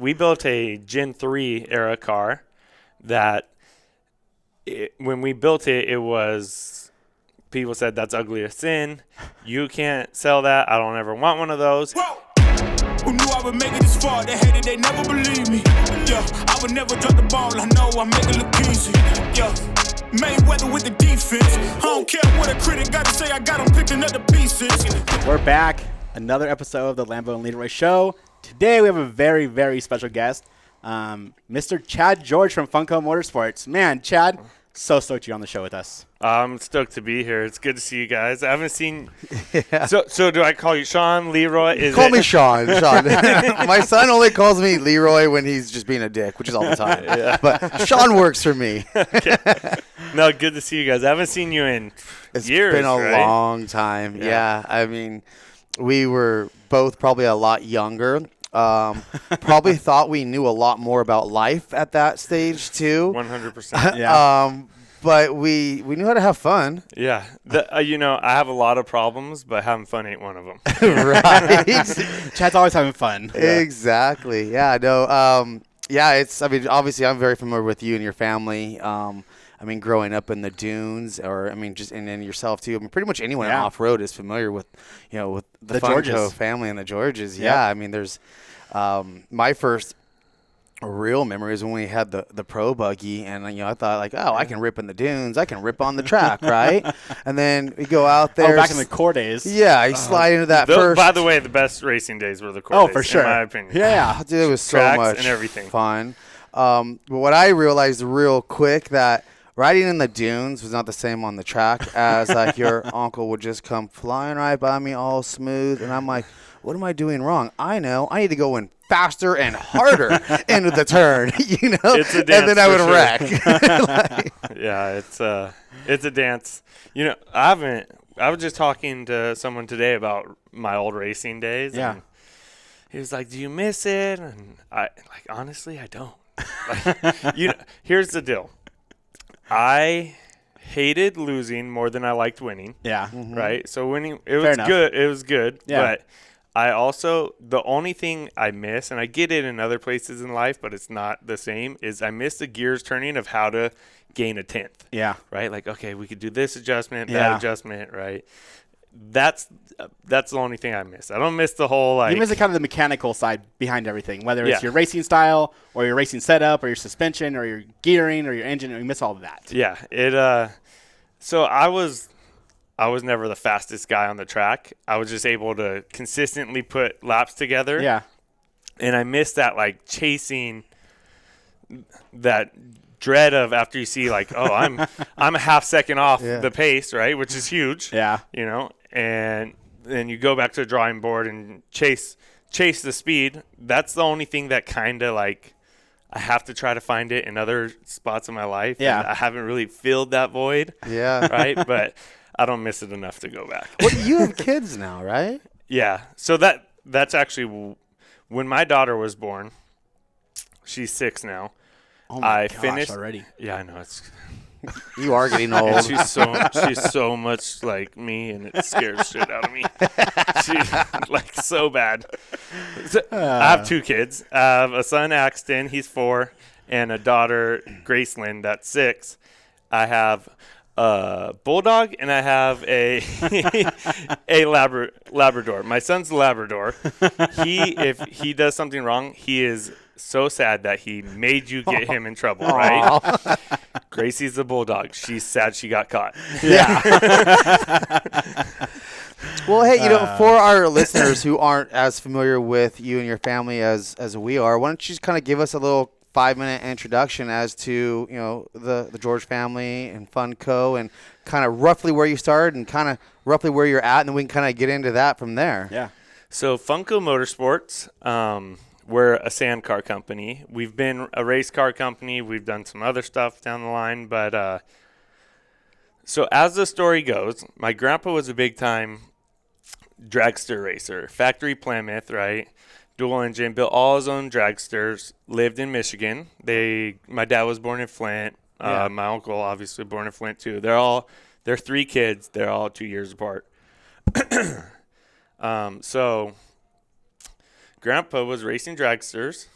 we built a Gen 3 era car that when we built it, it was people said that's ugly as sin. You can't sell that. I don't ever want one of those. Who knew I would make it this far? They hated, they never believe me. Yeah, I would never drop the ball. I know I make it look easy. Yeah, Mayweather with the defense. I don't care what a critic got to say. I got them picking up the pieces. We're back. Another episode of the Lambo Leroy Show. Today we have a very, very special guest, Mr. Chad George from Funco Motorsports. Man, Chad, so stoked you're on the show with us. I'm stoked to be here. It's good to see you guys. I haven't seen. Yeah. So do I call you Sean, Leroy? Call me Sean. My son only calls me Leroy when he's just being a dick, which is all the time. Yeah. But Sean works for me. Okay. No, good to see you guys. I haven't seen you in years. It's been a right? long time. Yeah. I mean, we were both probably a lot younger. Probably thought we knew a lot more about life at that stage too. 100%. Yeah. But we knew how to have fun. Yeah. I have a lot of problems, but having fun ain't one of them. Right. Chad's always having fun. Yeah. Exactly. Yeah. No. Obviously I'm very familiar with you and your family. Growing up in the dunes, and then yourself too. Pretty much anyone off road is familiar with, with the Funco family and the Georges. Yeah. There's my first real memory is when we had the pro buggy, and I thought I can rip in the dunes, I can rip on the track, right? And then we go out there. Back in the core days. Yeah, I slide into that first. By the way, the best racing days were the core days. For sure. In my opinion. Yeah. Dude, it was so Tracks much and everything. Fun. But what I realized real quick that riding in the dunes was not the same on the track as your uncle would just come flying right by me all smooth. And I'm like, what am I doing wrong? I know. I need to go in faster and harder into the turn, It's a dance, and then I would sure. wreck. Yeah, it's a dance. I was just talking to someone today about my old racing days. Yeah. And he was like, do you miss it? And honestly, I don't. Here's the deal. I hated losing more than I liked winning. Yeah. Mm-hmm. Right? So winning, it was good. It was good. Yeah. But I also, the only thing I miss, and I get it in other places in life, but it's not the same, is I miss the gears turning of how to gain a 10th. Yeah. Right? Okay, we could do this adjustment, that adjustment, right? That's the only thing I miss. I don't miss the whole you miss the kind of the mechanical side behind everything, whether it's your racing style or your racing setup or your suspension or your gearing or your engine. You miss all of that. Yeah. So I was never the fastest guy on the track. I was just able to consistently put laps together. Yeah. And I missed that chasing that dread of after you see I'm a half second off the pace, right? Which is huge. Yeah. And then you go back to the drawing board and chase the speed. That's the only thing that kind of I have to try to find it in other spots in my life. Yeah. And I haven't really filled that void. Yeah. Right. But I don't miss it enough to go back. Well, you have kids now, right? Yeah. So that's actually when my daughter was born. She's 6 now. Oh my gosh, finished already. Yeah, I know. It's You are getting old. and she's so much like me, and it scares shit out of me. She's so bad. So, I have 2 kids. I have a son, Axton, he's 4, and a daughter, Gracelyn, that's 6. I have a bulldog, and I have a Labrador. My son's a Labrador. If he does something wrong, he is so sad that he made you get him in trouble, right? Gracie's the bulldog. She's sad she got caught. Yeah. Well, hey, for our listeners who aren't as familiar with you and your family as we are, why don't you just kind of give us a little 5-minute introduction as to, the George family and Funco and kind of roughly where you started and kind of roughly where you're at, and then we can kind of get into that from there. Yeah. So Funco Motorsports, we're a sand car company. We've been a race car company. We've done some other stuff down the line. But so as the story goes, my grandpa was a big-time dragster racer, factory Plymouth, right? Dual engine, built all his own dragsters, lived in Michigan. My dad was born in Flint. My uncle, obviously, born in Flint, too. They're 3 kids. They're all 2 years apart. So Grandpa was racing dragsters,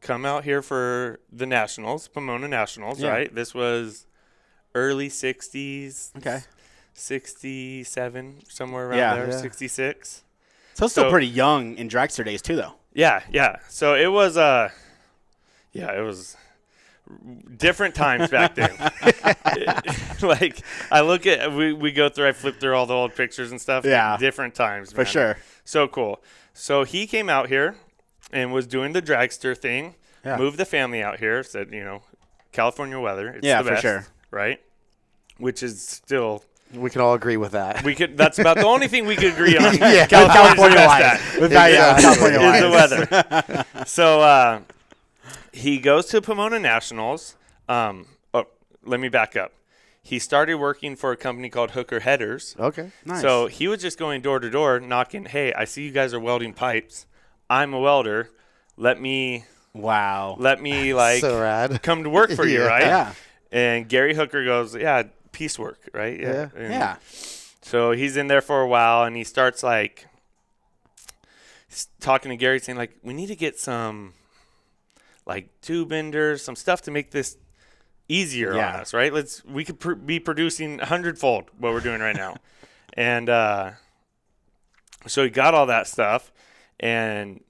come out here for the Nationals, Pomona Nationals, right? This was early 60s. Okay. 67, somewhere around there, 66. So it's still pretty young in dragster days too, though. Yeah. So it was, it was different times back then. Like, I look at, we go through, I flip through all the old pictures and stuff. Yeah. Different times, For man. sure. So cool. So he came out here and was doing the dragster thing, moved the family out here, said, California weather. It's the best, for sure. Right? Which is still... We can all agree with that. That's about the only thing we could agree on. California wise. California is the weather. So he goes to Pomona Nationals. Let me back up. He started working for a company called Hooker Headers. Okay. Nice. So he was just going door to door knocking, hey, I see you guys are welding pipes. I'm a welder. Let me like so rad. come to work for you, right? Yeah. And Gary Hooker goes, yeah, piecework, right? Yeah. And so he's in there for a while, and he starts like talking to Gary, saying like, we need to get some like tube benders, some stuff to make this easier on us, right? We could be producing 100-fold what we're doing right now. And so he got all that stuff, and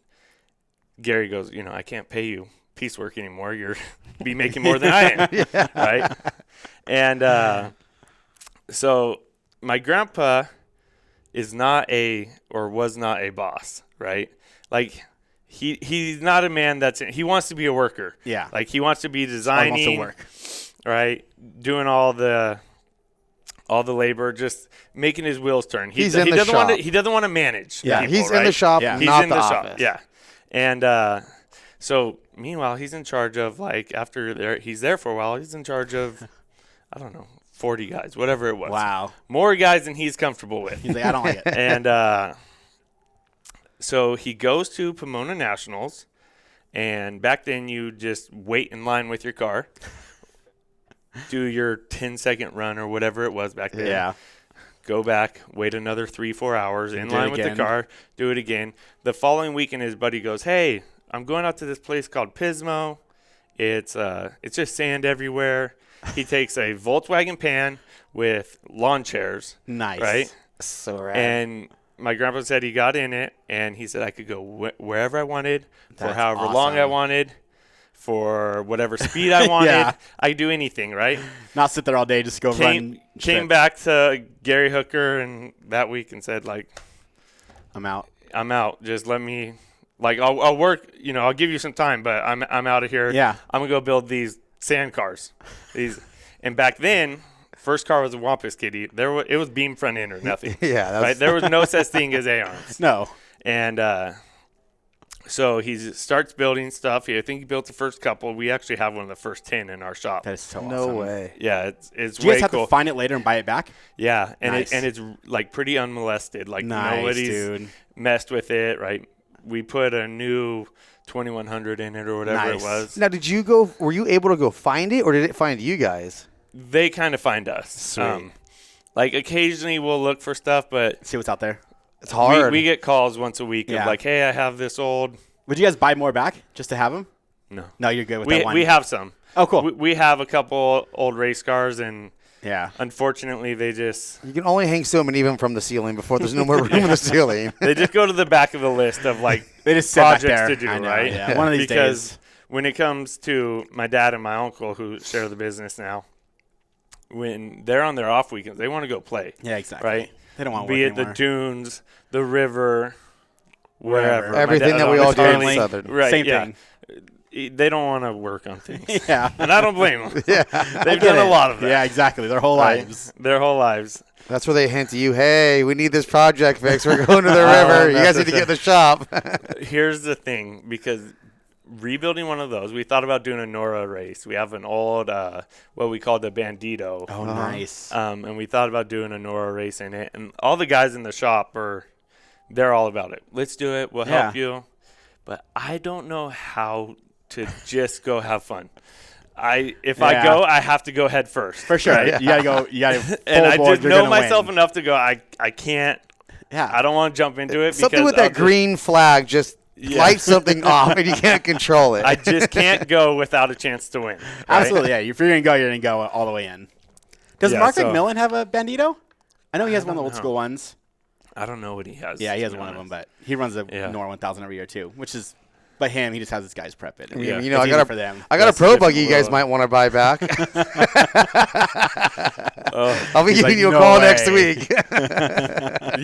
Gary goes, I can't pay you piecework anymore. You're be making more than I am, right? And so my grandpa was not a boss, right? Like he's not a man he wants to be a worker. Yeah. Like he wants to be designing, wants to work. Right? Doing all the labor, just making his wheels turn. He doesn't want to manage. Yeah, people, he's right? in the shop, He's not in the shop. office. Yeah. And so meanwhile, he's in charge of he's there for a while. He's in charge of, I don't know, 40 guys, whatever it was. Wow. More guys than he's comfortable with. He's like, I don't like it. And so he goes to Pomona Nationals, and back then you just wait in line with your car, do your 10-second run or whatever it was back then. Yeah. Go back, wait another 3-4 hours in Do it line with the again. car, do it again. The following weekend, his buddy goes, hey, I'm going out to this place called Pismo. It's just sand everywhere. He takes a Volkswagen pan with lawn chairs. Nice. Right? So rad. And my grandpa said he got in it, and he said I could go wherever I wanted for That's however long I awesome. wanted, for whatever speed I wanted. Yeah. I could do anything, right? Not sit there all day, just go run. Came back to Gary Hooker and that week and said, like, I'm out. I'm out. Just let me, like, I'll work. I'll give you some time, but I'm out of here. Yeah. I'm gonna go build these sand cars. And back then, first car was a Wampus Kitty. It was beam front end or nothing. Yeah, right. There was no such thing as Aeons. No. And so he starts building stuff. I think he built the first couple. We actually have one of the first 10 in our shop. That is so no awesome. way. Yeah, it's Do you way guys have cool. to find it later and buy it back? Yeah, and Nice. it's like pretty unmolested. Like Nice, nobody's dude. messed with it. Right. We put a new 2100 in it or whatever Nice. it was. Now, were you able to go find it, or did it find you guys? They kind of find us. Sweet. Like occasionally we'll look for stuff, but See what's out there. It's hard. we get calls once a week Yeah. of like, hey, I have this old. Would you guys buy more back just to have them? No. No, you're good with that one. We have some. Oh, cool. We have a couple old race cars, and Yeah. unfortunately they just You can only hang so many of them from the ceiling before there's no more room in the ceiling. go to the back of the list of like They just sit back projects there. to do, I know, right? yeah. One of these because days. when it comes to my dad and my uncle who share the business now, when they're on their off weekends, they want to go play. Yeah, exactly. Right? They don't want to Be work it the anymore. dunes, the river, wherever. My Everything dad- that we my all do in family- Southern. Right, Same yeah. thing. They don't want to work on things. Yeah. And I don't blame them. Yeah. They've done a lot of that. Yeah, exactly. Their whole right? lives. Their whole lives. That's where they hint to you, hey, we need this project fixed. We're going to the Oh, river. You guys need to get in the shop. Here's the thing, because rebuilding one of those, we thought about doing a Nora race. We have an old, what we call the Bandito. Oh, nice. And we thought about doing a Nora race in it. And all the guys in the shop they're all about it. Let's do it. We'll help you. But I don't know how to just go have fun. If I go, I have to go head first. For sure. right? You gotta go. You gotta. Full And I board, just you're know gonna myself win. enough to go, I can't. Yeah. I don't want to jump into it. Something because with that green flag just light something off and you can't control it. I just can't go without a chance to win. Right? Absolutely, yeah. If you're going to go, you're going to go all the way in. Does Yeah, Mark so- McMillan have a Bandito? I know he has one of the don't old know. school ones. I don't know what he has. Yeah, he has to be one of them, honest. but he runs a Yeah. Nor 1000 every year too, which is, by him, he just has his guys prep it. Yeah. You know, It's I easy got for them. I got a That's a pro different buggy you guys world. might want to buy back. Oh, I'll be He's giving like, you a "No call way." next week.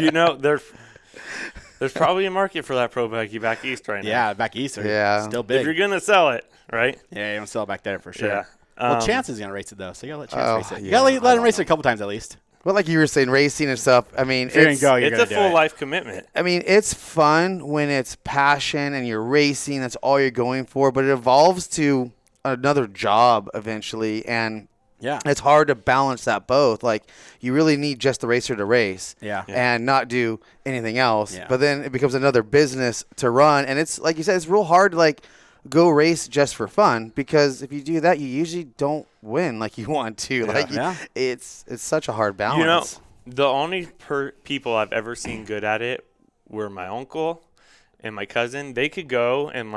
you know, there's probably a market for that pro buggy back east right now. Yeah, back east are Yeah. still If big. you're gonna sell it, right? Yeah, you don't sell it back there for sure. Yeah. Well, Chance is going to race it, though, so you got to let Chance Oh, race it. You yeah, got to I let him don't race it know. a couple times at least. But like you were saying, racing and stuff. I mean, If you're going to go, you're It's going a to do full it. life commitment. I mean, it's fun when it's passion and you're racing. That's all you're going for. But it evolves to another job eventually, and Yeah. it's hard to balance that both. Like, you really need just the racer to race, Yeah. and not do anything else. Yeah. But then it becomes another business to run, and it's like you said, it's real hard to like go race just for fun, because if you do that, you usually don't win like you want to. Like, Yeah. it's such a hard balance. You know, the only people I've ever seen good at it were my uncle and my cousin. They could go and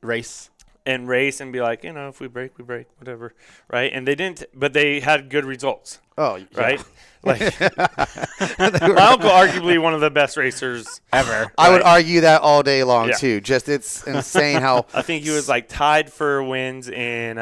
Race. race and be like, if we break, we break, whatever, right? And they didn't, but they had good results, Oh, yeah. right? Like my uncle, arguably one of the best racers Ever. I would Right. argue that all day long Yeah. too. Just it's insane how I think he was tied for wins in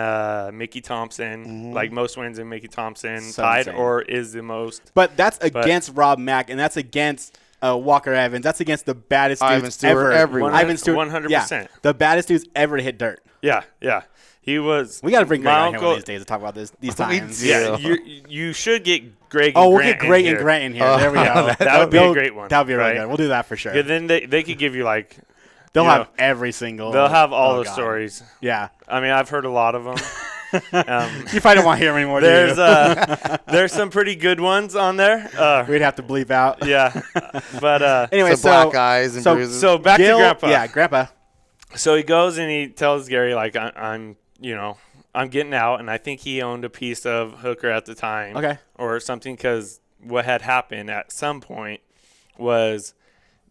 Mickey Thompson, like most wins in Mickey Thompson, So tied insane. or is the most. But that's against Rob Mack, and that's against Walker Evans. That's against the baddest Ivan dudes Stewart, ever. everyone. Ivan Stewart. 100%. Yeah, the baddest dudes ever to hit dirt. Yeah, yeah. He was. We got to bring Greg my on here one uncle. of these days to talk about these We times. do. Yeah, you should get Greg. And Oh, we'll Grant get Greg in and here. Grant in here. There we go. That would be a great one. That would be really right? good. We'll do that for sure. Yeah, then they could give you They'll you have know, every single. they'll have all oh, the God. stories. Yeah. I mean, I've heard a lot of them. You probably don't want to hear them anymore, do you? There's some pretty good ones on there. We'd have to bleep out. Yeah, but Anyway, some black eyes and so- bruises. so back Gil, to Grandpa. Yeah, Grandpa. So he goes and he tells Gary I'm getting out, and I think he owned a piece of Hooker at the time, Okay. or something, because what had happened at some point was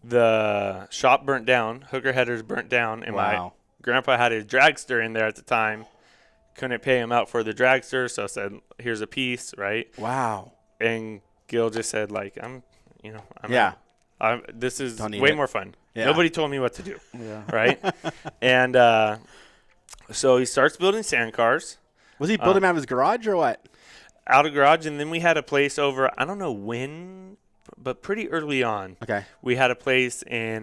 the shop burnt down, Hooker headers burnt down, and my Wow. grandpa had his dragster in there at the time. Couldn't pay him out for the dragster, so I said, "Here's a piece," right? Wow. And Gil just said, Yeah. this is Don't need way it. more fun. Yeah. Nobody told me what to do, yeah. right? And so he starts building sand cars Was he building out of his garage or what? out of garage, and then we had a place over, I don't know when, but pretty early on. Okay. We had a place in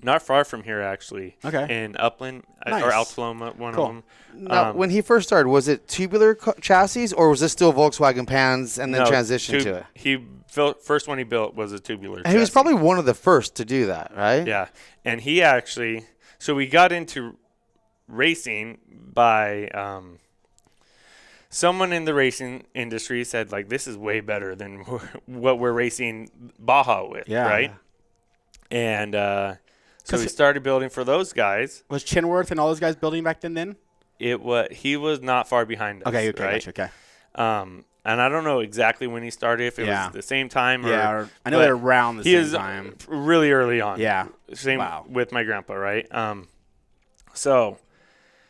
not far from here, actually. Okay. In Upland Nice. or Altaloma, one Cool. of them. Now, when he first started, was it tubular chassis or was this still Volkswagen pans and then transitioned to it? He first one he built was a tubular. And he was chassis. probably one of the first to do that, right? Yeah, and he actually. So we got into racing by someone in the racing industry said this is way better than what we're racing Baja with, Yeah. right? And so 'Cause we started building for those guys. Was Chinworth and all those guys building back then? He was not far behind us. Okay. right? Gotcha, okay. And I don't know exactly when he started, if it Yeah. was the same time or Yeah. I know but they're around the he same is time. really early on. Yeah. Same Wow. with my grandpa, right? So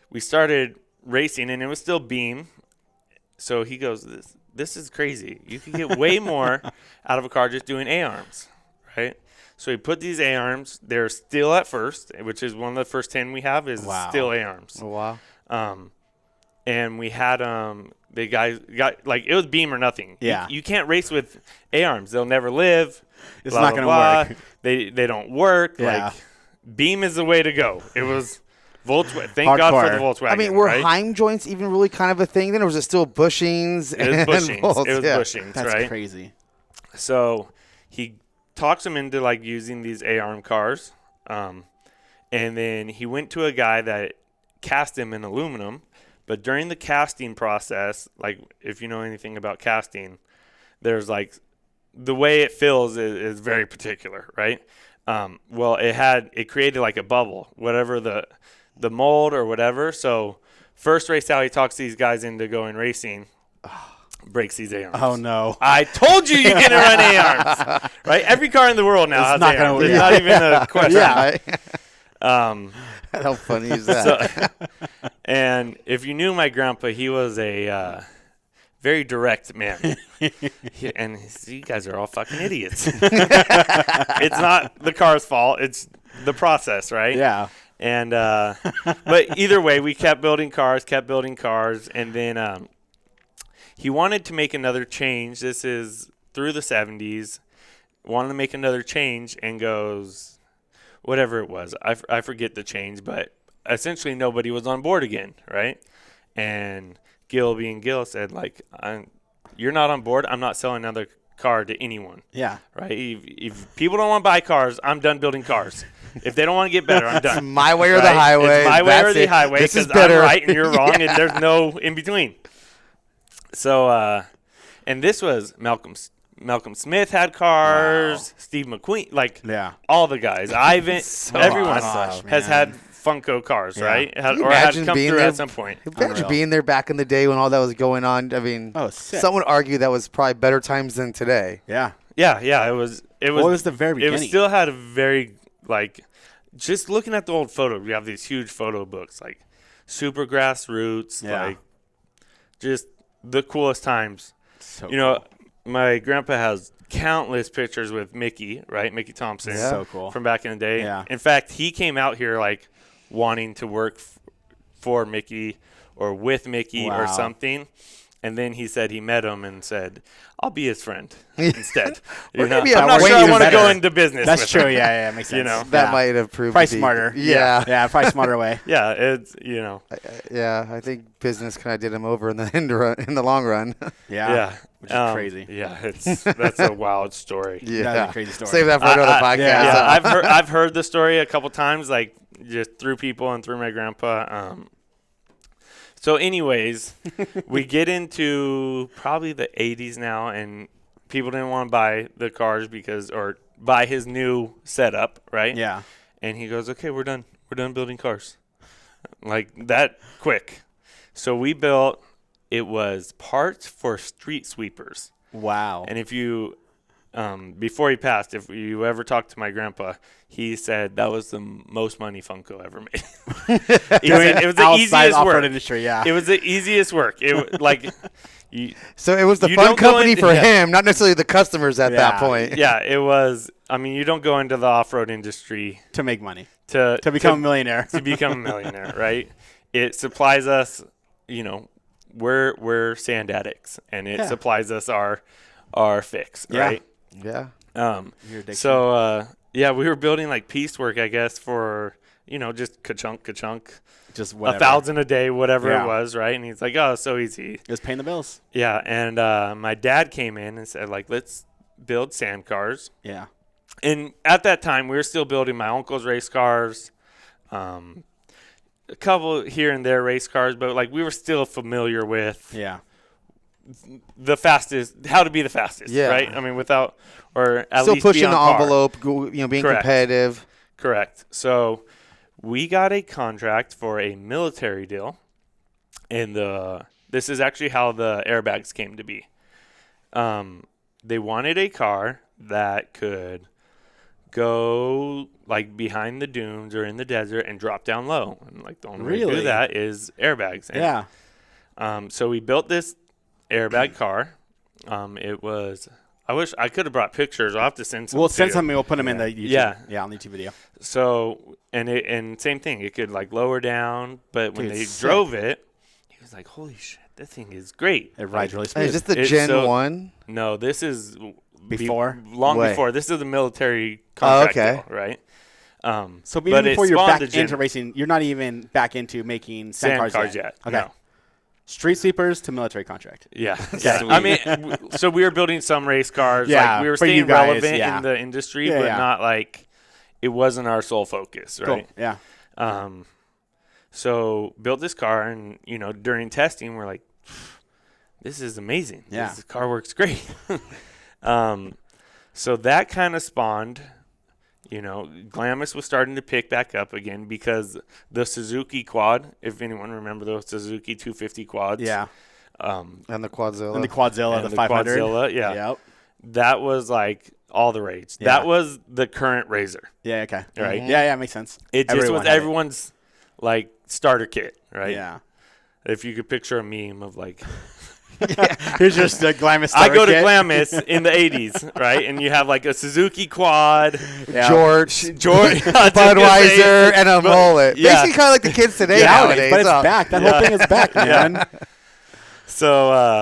we started racing, and it was still beam. So he goes, this is crazy. You can get way more out of a car just doing A-arms, right? So he put these A-arms. They're still at first, which is one of the first 10 we have is Wow. still A-arms. Oh, wow. And we had the guys got it was beam or nothing. Yeah. You can't race with A-arms. They'll never live. It's blah, not blah, gonna blah. work. They don't work. Yeah. Beam is the way to go. It was Volkswagen. Thank God for the Hardcore. Volkswagen. I mean, were right? Heim joints even really kind of a thing then, or was it still bushings? It was and bushings. bolts? It was Yeah. bushings, That's right? crazy. So he talks him into using these A-arm cars, and then he went to a guy that cast him in aluminum. But during the casting process, if you know anything about casting, there's the way it fills is very particular, right? Well, it created a bubble, whatever the mold or whatever. So first race out, he talks these guys into going racing. breaks these A-arms. Oh, no. I told you couldn't run A-arms. Right? Every car in the world now has not A-arms. gonna It's not even a question. Yeah. How funny is that? And if you knew my grandpa, he was a very direct man. And you guys are all fucking idiots. It's not the car's fault. It's the process, right? Yeah. And but either way, we kept building cars, and then he wanted to make another change. This is through the 70s. Wanted to make another change and goes, whatever it was. I forget the change, but essentially nobody was on board again, right? And Gil, being Gil, said, like, you're not on board. I'm not selling another car to anyone. Yeah. Right? If people don't want to buy cars, I'm done building cars. If they don't want to get better, I'm done. It's my way or the highway. It's my way or the That's it. highway This is because I'm better. right and you're wrong, and there's no in between. So, and this was Malcolm Smith had cars, Steve McQueen, like all the guys. Ivan, everyone has had Funco cars, right? Or had come through there, at some point. Imagine being there back in the day when all that was going on. I mean, some would argue that was probably better times than today. Yeah. Yeah. It was. What was the very beginning? It still had a very just looking at the old photo. We have these huge photo books, like super grassroots, like just the coolest times. So cool. My grandpa has countless pictures with Mickey, right? Mickey Thompson. Yeah. So cool. From back in the day. Yeah. In fact, he came out here wanting to work for Mickey or with Mickey or something. And then he said he met him and said, I'll be his friend instead. I'm not sure I want to go into business with That's true. him. Yeah, makes sense. That might have proved probably to be smarter. Yeah, probably smarter way. Yeah, it's yeah, I think business kind of did him over in the long run. Yeah, which is crazy. Yeah, that's a wild story. That's a crazy story. Save that for another podcast. Yeah, I've heard the story a couple times, like just through people and through my grandpa. So anyways, we get into probably the 80s now, and people didn't want to buy the cars or buy his new setup, right? Yeah. And he goes, okay, we're done. We're done building cars. Like that quick. So we built, it was parts for street sweepers. Wow. And if you, before he passed, if you ever talked to my grandpa, he said that was the most money Funco ever made. It was the easiest work. Industry, yeah. It was the easiest work. So it was the fun company for him, not necessarily the customers at that point. Yeah, it was. I mean, you don't go into the off-road industry to make money, to become a millionaire. To become a millionaire, right? It supplies us, we're sand addicts, and it supplies us our fix, right? Yeah. So we were building like piecework, I guess, for just ka-chunk, just whatever. 1,000 a day, whatever it was, right? And he's like, oh, so easy. It was paying the bills. Yeah, and my dad came in and said, like, let's build sand cars. Yeah. And at that time, we were still building my uncle's race cars, a couple here and there race cars, but like we were still familiar with the fastest, how to be the fastest, right? I mean, without, or at still least pushing the par. envelope, being competitive. Correct. So we got a contract for a military deal, and this is actually how the airbags came to be. They wanted a car that could go like behind the dunes or in the desert and drop down low. And like the only way to do that is airbags. And, so we built this airbag car. It was, I wish I could have brought pictures. I'll have to send some. We'll send something. We'll put them in the YouTube. Yeah, on the YouTube video. So, and same thing. It could like lower down, but when they drove it, he was like, holy shit, that thing is great. It rides really smooth. Is this the Gen 1? No, this is before? Before. This is the military contract deal, right? So even before you're back into racing, you're not even back into making sand cars yet. Okay. No. Street sweepers to military contract. Yeah. I mean, so we were building some race cars. Like we were staying relevant in the industry, but not like it wasn't our sole focus, right? Cool. Yeah. So built this car, and during testing, we're like, this is amazing. Yeah. This car works great. So that kind of spawned. Glamis was starting to pick back up again because the Suzuki quad, if anyone remember those Suzuki 250 quads, And the Quadzilla. And the Quadzilla, the 500. Quadzilla, yeah. Yep. That was like all the rage. Yeah. That was the current Razor. Yeah, okay. Right? Yeah, makes sense. It just Everyone was had it. everyone's like starter kit, right? Yeah. If you could picture a meme of like, Here's just the Glamis I go to kit. Glamis in the 80s, right? And you have like a Suzuki quad, Yeah. George, Budweiser, and a mullet. Yeah. Basically kind of like the kids today Yeah, nowadays. but it's back. That whole thing is back, man. So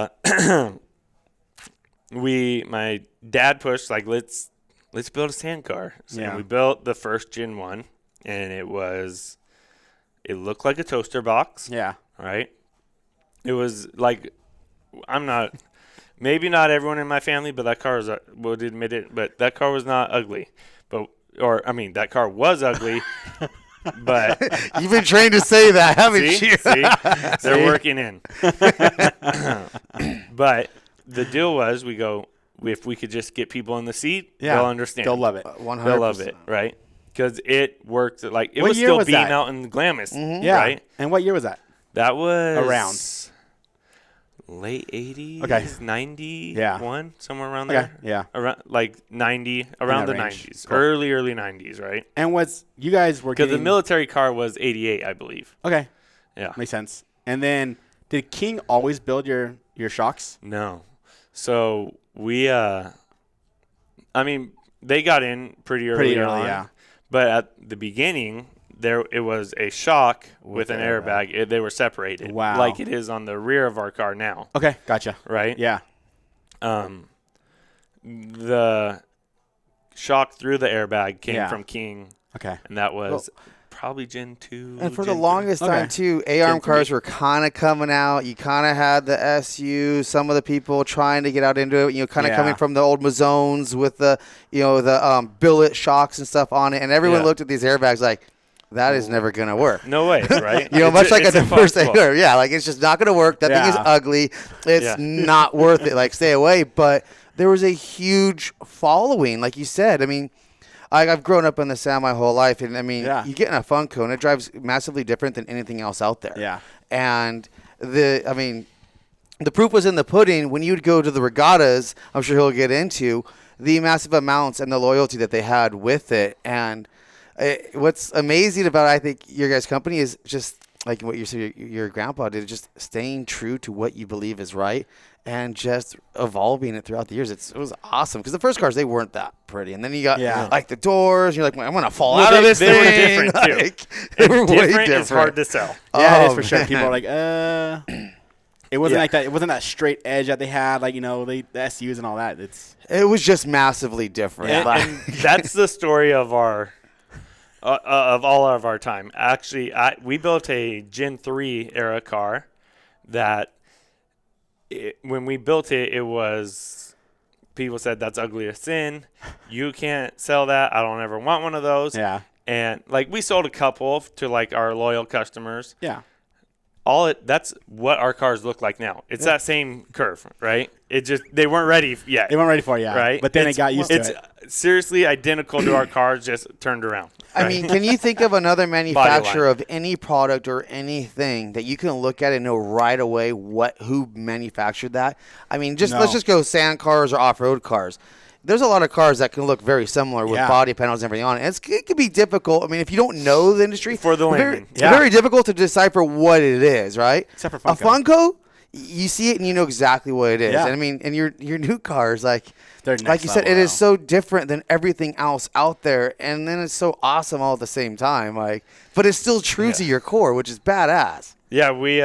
my dad pushed like let's build a sand car. So Yeah. we built the first Gen 1, and it looked like a toaster box, Yeah. right? It was like maybe not everyone in my family, but that car would admit it, but that car was not ugly. That car was ugly. But You've been trained to say that, haven't you? see? They're working in. But the deal was, if we could just get people in the seat, they'll understand. They'll love it. 100%. They'll love it, right? Because it worked. Like it What was year still was being that? out in Glamis, Yeah. right? And what year was that? That was Around. late 80s, Okay. 91, somewhere around Okay. there. Yeah. Around like 90, around that the range. 90s, Cool. early 90s, right? And you guys were Because getting the military car was 88, I believe. Okay. Yeah. Makes sense. And then did King always build your shocks? No. So we, they got in pretty early on. Yeah. But at the beginning, it was a shock with an airbag. airbag. They were separated. Wow. Like it is on the rear of our car now. Okay, gotcha. Right? Yeah. The shock through the airbag came Yeah. from King, Okay. and that was probably Gen 2. And for Gen the longest time, Okay. too, A-arm Gen cars 3. were kind of coming out. You kind of had the SU, some of the people trying to get out into it, kind of Yeah. coming from the old Mazzones with the billet shocks and stuff on it. And everyone Yeah. looked at these airbags like, that is never going to work. No way, right? Much like it's at the first thing. impossible. Yeah, like it's just not going to work. That thing is Yeah. ugly. It's Yeah. not worth it. Like, stay away. But there was a huge following, like you said. I mean, I've grown up in the Sound my whole life, and Yeah. you get in a Funco, and it drives massively different than anything else out there. Yeah. And the proof was in the pudding when you'd go to the regattas. I'm sure he'll get into the massive amounts and the loyalty that they had with it. And what's amazing about, I think, your guys' company is just like what you said your grandpa did, just staying true to what you believe is right and just evolving it throughout the years. It was awesome because the first cars, they weren't that pretty. And then you got like the doors. You're like, I'm going to fall out of this they were thing. different, too. They were way Different different. is hard to sell. Yeah, it is Oh, for sure. man. People are like, it wasn't Yeah. like that. It wasn't that straight edge that they had, like, the SUs and all that. It was just massively different. And, Like- and that's the story of our of all of our time. Actually, we built a Gen 3 era car that when we built it, it was people said that's ugly as sin. You can't sell that. I don't ever want one of those. Yeah. And like we sold a couple to like our loyal customers. Yeah. That's what our cars look like now. It's that same curve, right? It just they weren't ready yet. They weren't ready for it, yeah. Right? But then they got used to it's it. seriously identical to our cars, just turned around. I right? mean, can you think of another manufacturer line. of any product or anything that you can look at and know right away who manufactured that? I mean, No. let's just go sand cars or off-road cars. There's a lot of cars that can look very similar with Yeah. body panels and everything on it. It can be difficult. I mean, if you don't know the industry, For the very, layman. Yeah. very difficult to decipher what it is, right? Except for a Funco. Funco, you see it and you know exactly what it is. Yeah. And I mean, and your new cars, like They're next like you said, level it is now. so different than everything else out there, and then it's so awesome all at the same time. Like, but it's still true to your core, which is badass. Yeah, we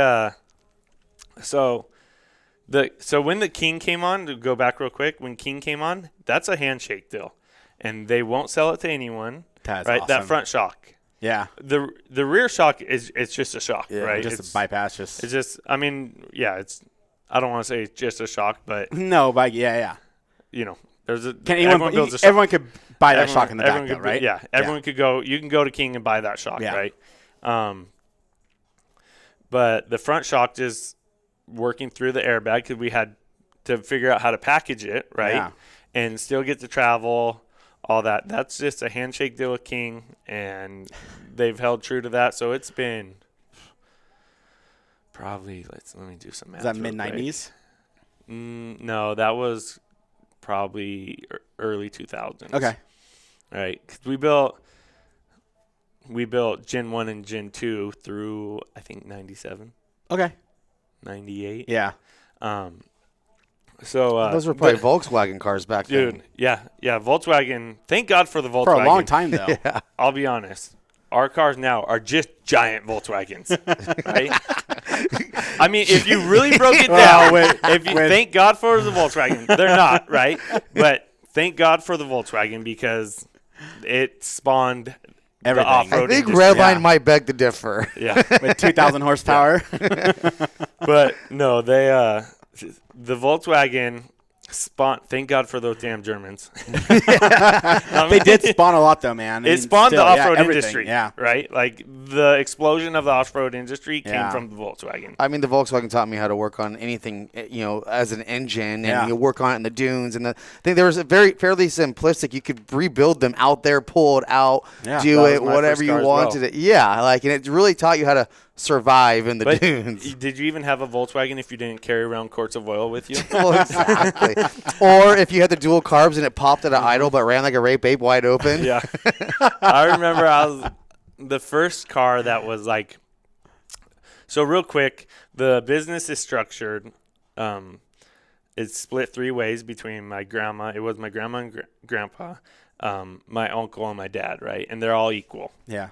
so when the King came on, to go back real quick, when King came on, that's a handshake deal. And they won't sell it to anyone. That's right? That awesome. front shock. Yeah. The rear shock it's just a shock, right? Just it's a bypass. Just It's just I mean, yeah, I don't want to say it's just a shock, but no, but yeah. there's a Can everyone builds a shock. everyone could buy that Everyone- shock in the back, everyone though, could, right? Yeah, everyone could go. You can go to King and buy that shock, Yeah. right? But the front shock just working through the airbag because we had to figure out how to package it, right? Yeah. And still get to travel, all that. That's just a handshake deal with King, and they've held true to that. So it's been Probably, let me do some math. Is that real mid-90s? quick. No, that was probably early 2000s. Okay. All right, 'cause we built Gen 1 and Gen 2 through, I think, 97, Okay. 98. Yeah. So Those were probably Volkswagen cars back then. dude, yeah, Volkswagen. Thank God for the Volkswagen. For a long time, though. Yeah. I'll be honest. Our cars now are just giant Volkswagens, right? I mean, if you really broke it down, thank God for the Volkswagen. They're not, right? But thank God for the Volkswagen because it spawned Everything. the off-road I think industry. Redline might beg to differ. Yeah. With 2,000 horsepower. But no, the Volkswagen spawned. Thank God for those damn Germans. They did spawn a lot, though, man. It spawned the off-road everything, industry, Yeah. right? Like the explosion of the off-road industry came Yeah. from the Volkswagen. I mean, the Volkswagen taught me how to work on anything, as an engine, and Yeah. you work on it in the dunes. And I think there was a fairly simplistic. You could rebuild them out there, pull it out, Yeah, that do was it, my whatever first you car as wanted. well. And it really taught you how to survive in the But dunes. did you even have a Volkswagen if you didn't carry around quarts of oil with you? Well, exactly. Or if you had the dual carbs and it popped at an idle but ran like a rape ape wide open. Yeah. I remember the first car that was like, so real quick, the business is structured. It's split three ways between my grandma. It was my grandma and grandpa, my uncle and my dad, right? And they're all equal. Yeah.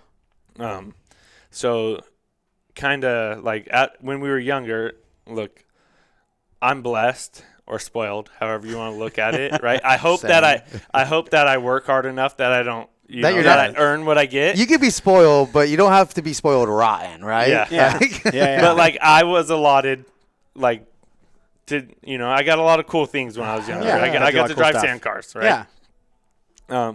So kind of like when we were younger, look, I'm blessed or spoiled, however you want to look at it, right? I hope that I work hard enough that I don't, I earn what I get. You could be spoiled, but you don't have to be spoiled rotten, right? Yeah. Yeah. Yeah. But like I was allotted, like, I got a lot of cool things when I was younger. Yeah, I got to drive stuff. sand cars, right? Yeah.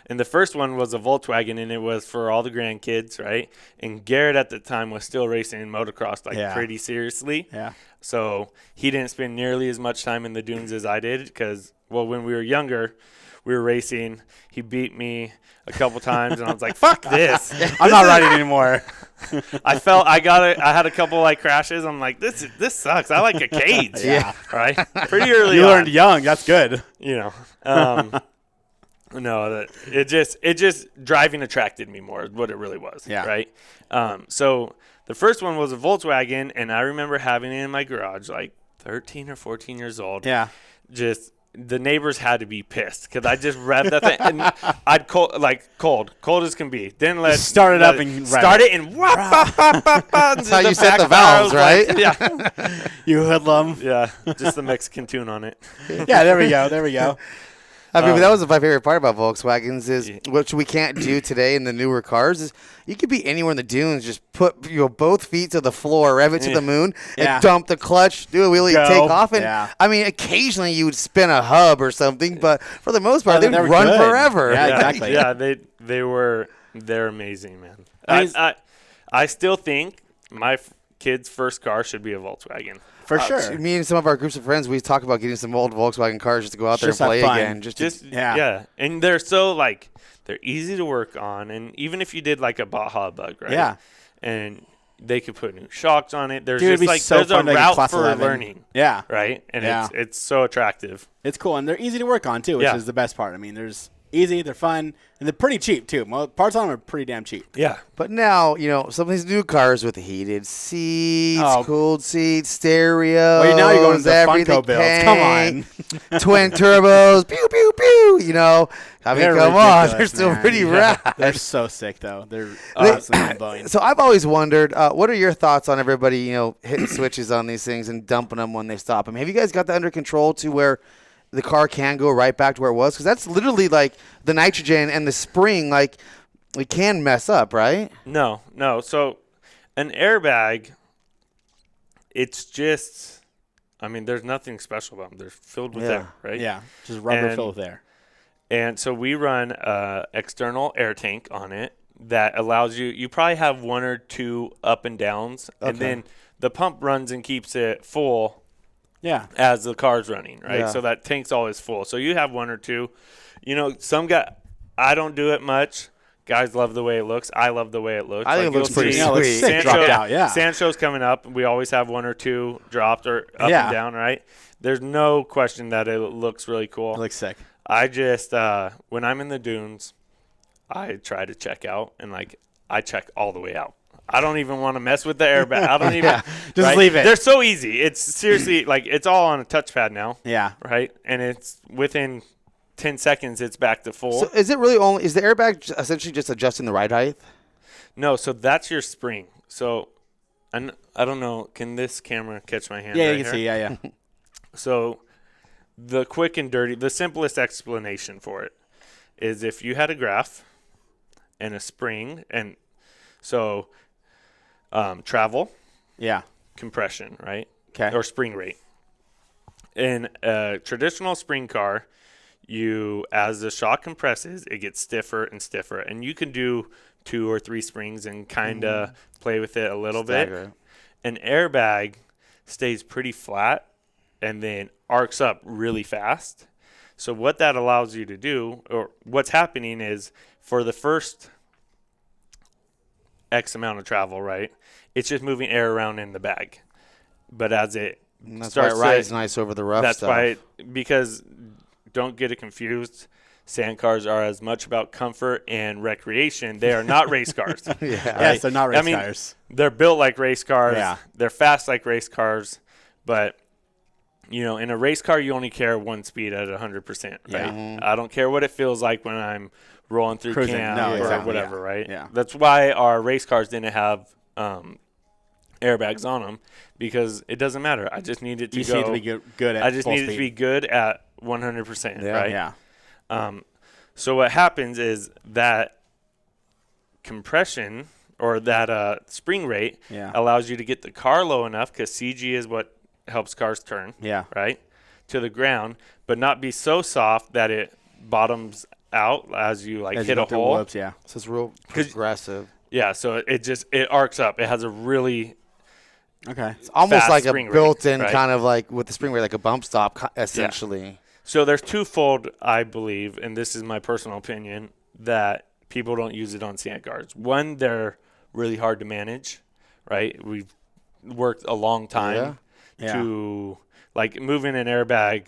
And the first one was a Volkswagen, and it was for all the grandkids, right? And Garrett at the time was still racing in motocross, pretty seriously. Yeah. So he didn't spend nearly as much time in the dunes as I did because, when we were younger, we were racing. He beat me a couple times, and I was like, "Fuck this! I'm not riding anymore. I had a couple like crashes. I'm like, this sucks. I like a cage. Yeah. Right. Pretty early. You on, learned young. That's good. No, it just driving attracted me more. Is what it really was. Yeah. Right. So the first one was a Volkswagen, and I remember having it in my garage, like 13 or 14 years old. Yeah. Just. The neighbors had to be pissed because I just revved that thing, and I'd cold as can be. Then start it up and start it and whop, bop, bop, bop, bop. That's how you set the valves, right? Like, yeah, You hoodlum. yeah, just the Mexican tune on it. Yeah, there we go. I mean, that was my favorite part about Volkswagens is, which we can't do today in the newer cars, is you could be anywhere in the dunes, just put both feet to the floor, rev it to the moon, and dump the clutch, do a wheelie, take off. And I mean, occasionally you would spin a hub or something, but for the most part, they'd run forever. Yeah, exactly. Yeah, they're amazing, man. I still think my kid's first car should be a Volkswagen. For sure. Me and some of our groups of friends, we talk about getting some old Volkswagen cars just to go out there and play again. Yeah. And they're so they're easy to work on. And even if you did like a Baja Bug, right? Yeah. And they could put new shocks on it. There's Dude, just there's a route for 11. learning. Yeah. Right. And it's so attractive. It's cool. And they're easy to work on too, which is the best part. I mean, there's easy, they're fun, and they're pretty cheap too. Parts on them are pretty damn cheap. Yeah. But now, some of these new cars with the heated seats, cooled seats, stereos, now you're going to the everything Funco builds. Come on. Twin turbos, pew, pew, pew, I mean, They're come on. ridiculous, They're still man. pretty rad. They're so sick, though. They're honestly mind-blowing. So I've always wondered, what are your thoughts on everybody, hitting switches on these things and dumping them when they stop? I mean, have you guys got that under control to where the car can go right back to where it was? Because that's literally like the nitrogen and the spring, like it can mess up, right? No. So an airbag, it's just, I mean, there's nothing special about them. They're filled with air, right? Yeah, just rubber filled with air. And so we run an external air tank on it that allows you probably have one or two up and downs, and then the pump runs and keeps it full as the car's running, right? Yeah. So that tank's always full. So you have one or two. Some guy, I don't do it much. Guys love the way it looks. I love the way it looks. I think it looks you'll pretty see- Yeah, it looks sweet. sick dropped out, yeah. Sand show's coming up. We always have one or two dropped or up Yeah. and down, right? There's no question that it looks really cool. It looks sick. I just when I'm in the dunes, I try to check out and I check all the way out. I don't even want to mess with the airbag. I don't even Just leave it. They're so easy. It's seriously it's all on a touchpad now, Yeah. right? And it's within 10 seconds it's back to full. So is it really is the airbag essentially just adjusting the ride height? No, so that's your spring. So I don't know. Can this camera catch my hand? Yeah, right you can here? see. Yeah, yeah. So the quick and dirty, the simplest explanation for it is if you had a graph and a spring, and so travel, Yeah. compression, right? Okay. Or spring rate. In a traditional spring car, as the shock compresses, it gets stiffer and stiffer, and you can do 2 or 3 springs and kind of play with it a little Stagger. bit. An airbag stays pretty flat and then arcs up really fast. So what that allows you to do, or what's happening is for the first X amount of travel, right, it's just moving air around in the bag. But as it And that's starts why it rides to, nice over the rough that's stuff. why, because don't get it confused, sand cars are as much about comfort and recreation. They are not race cars. Yeah. Yes, they're not race cars. They're built like race cars. Yeah. They're fast like race cars. But, in a race car, you only care one speed at 100%. Right? Yeah. I don't care what it feels like when I'm rolling through Cruising. camp No, or exactly, whatever, yeah. right? Yeah. That's why our race cars didn't have airbags on them, because it doesn't matter. I just need it to You go. need to be good at I just full need it to speed. be good at 100%, Yeah. right? Yeah. So what happens is that compression or that spring rate Yeah. allows you to get the car low enough, because CG is what helps cars turn, Yeah. right, to the ground, but not be so soft that it bottoms out as you As you hit go a through hole. whoops, yeah. So it's real progressive. Yeah, so it arcs up. It has a really Okay. It's almost fast like a spring rate, built-in right? kind of like with the spring rate, like a bump stop, essentially. So there's twofold, I believe, and this is my personal opinion, that people don't use it on sand cars. One, they're really hard to manage, right? We've worked a long time Yeah. to moving an airbag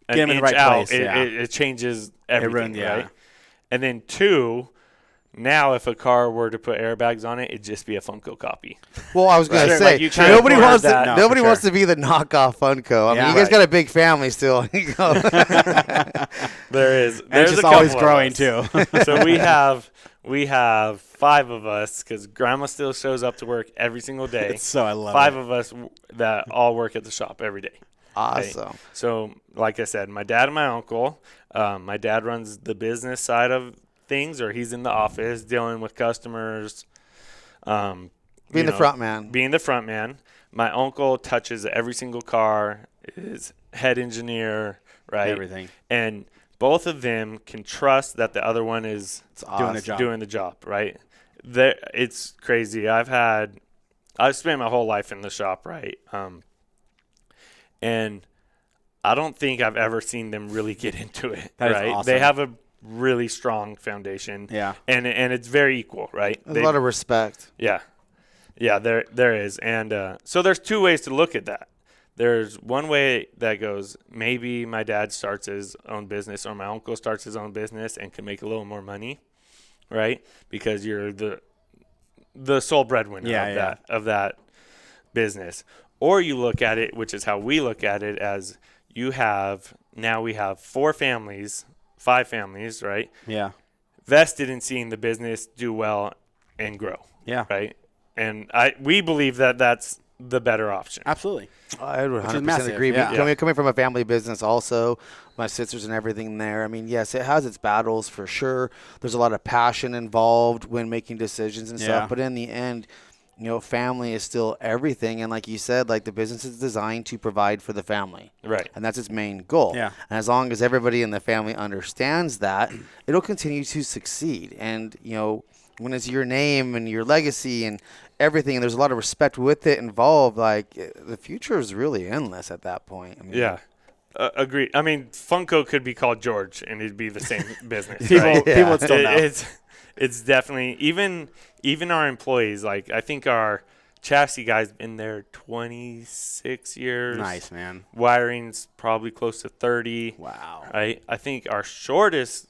an Get 'em in the inch right out. place, yeah. It changes everything, ruins- yeah. right? And then two, now if a car were to put airbags on it, it'd just be a Funco copy. Well, I was going to Right. say, Like, you can't nobody afford wants that. to. No, Nobody for wants sure. to be the knockoff Funco. I Yeah. mean, you guys Right. got a big family still. You go. There is. And There's it's just a couple always of growing, us. too. So we have 5 of us, because Grandma still shows up to work every single day. I love 5 it. of us that all work at the shop every day. Awesome. So, like I said, my dad and my uncle. My dad runs the business side of things, or he's in the office dealing with customers. Being the front man. Being the front man. My uncle touches every single car, is head engineer, right? Everything. And both of them can trust that the other one is It's awesome. doing the job, right? It's crazy. I've spent my whole life in the shop, right? And I don't think I've ever seen them really get into it, That is right? awesome. They have a really strong foundation. Yeah. And it's very equal, right? There's a lot of respect. Yeah. Yeah, there is. And so there's 2 ways to look at that. There's one way that goes, maybe my dad starts his own business or my uncle starts his own business and can make a little more money, right? Because you're the sole breadwinner of that business. Or you look at it, which is how we look at it, as we have 5 families, right? Yeah. Vested in seeing the business do well and grow. Yeah. Right. And we believe that that's the better option. Absolutely. I would is 100% massive, agree. yeah. Coming from a family business also, my sisters and everything there, I mean, yes, it has its battles for sure. There's a lot of passion involved when making decisions and Yeah. stuff. But in the end, family is still everything. And like you said, like the business is designed to provide for the family. Right. And that's its main goal. Yeah. And as long as everybody in the family understands that, it'll continue to succeed. And, when it's your name and your legacy and everything, and there's a lot of respect with it involved, like the future is really endless at that point. I mean, Yeah. Agreed. I mean, Funco could be called George and it'd be the same business. People right? people would still know. It's definitely even our employees. Like I think our chassis guy's been there 26 years. Nice, man. Wiring's probably close to 30. Wow. Right. I think our shortest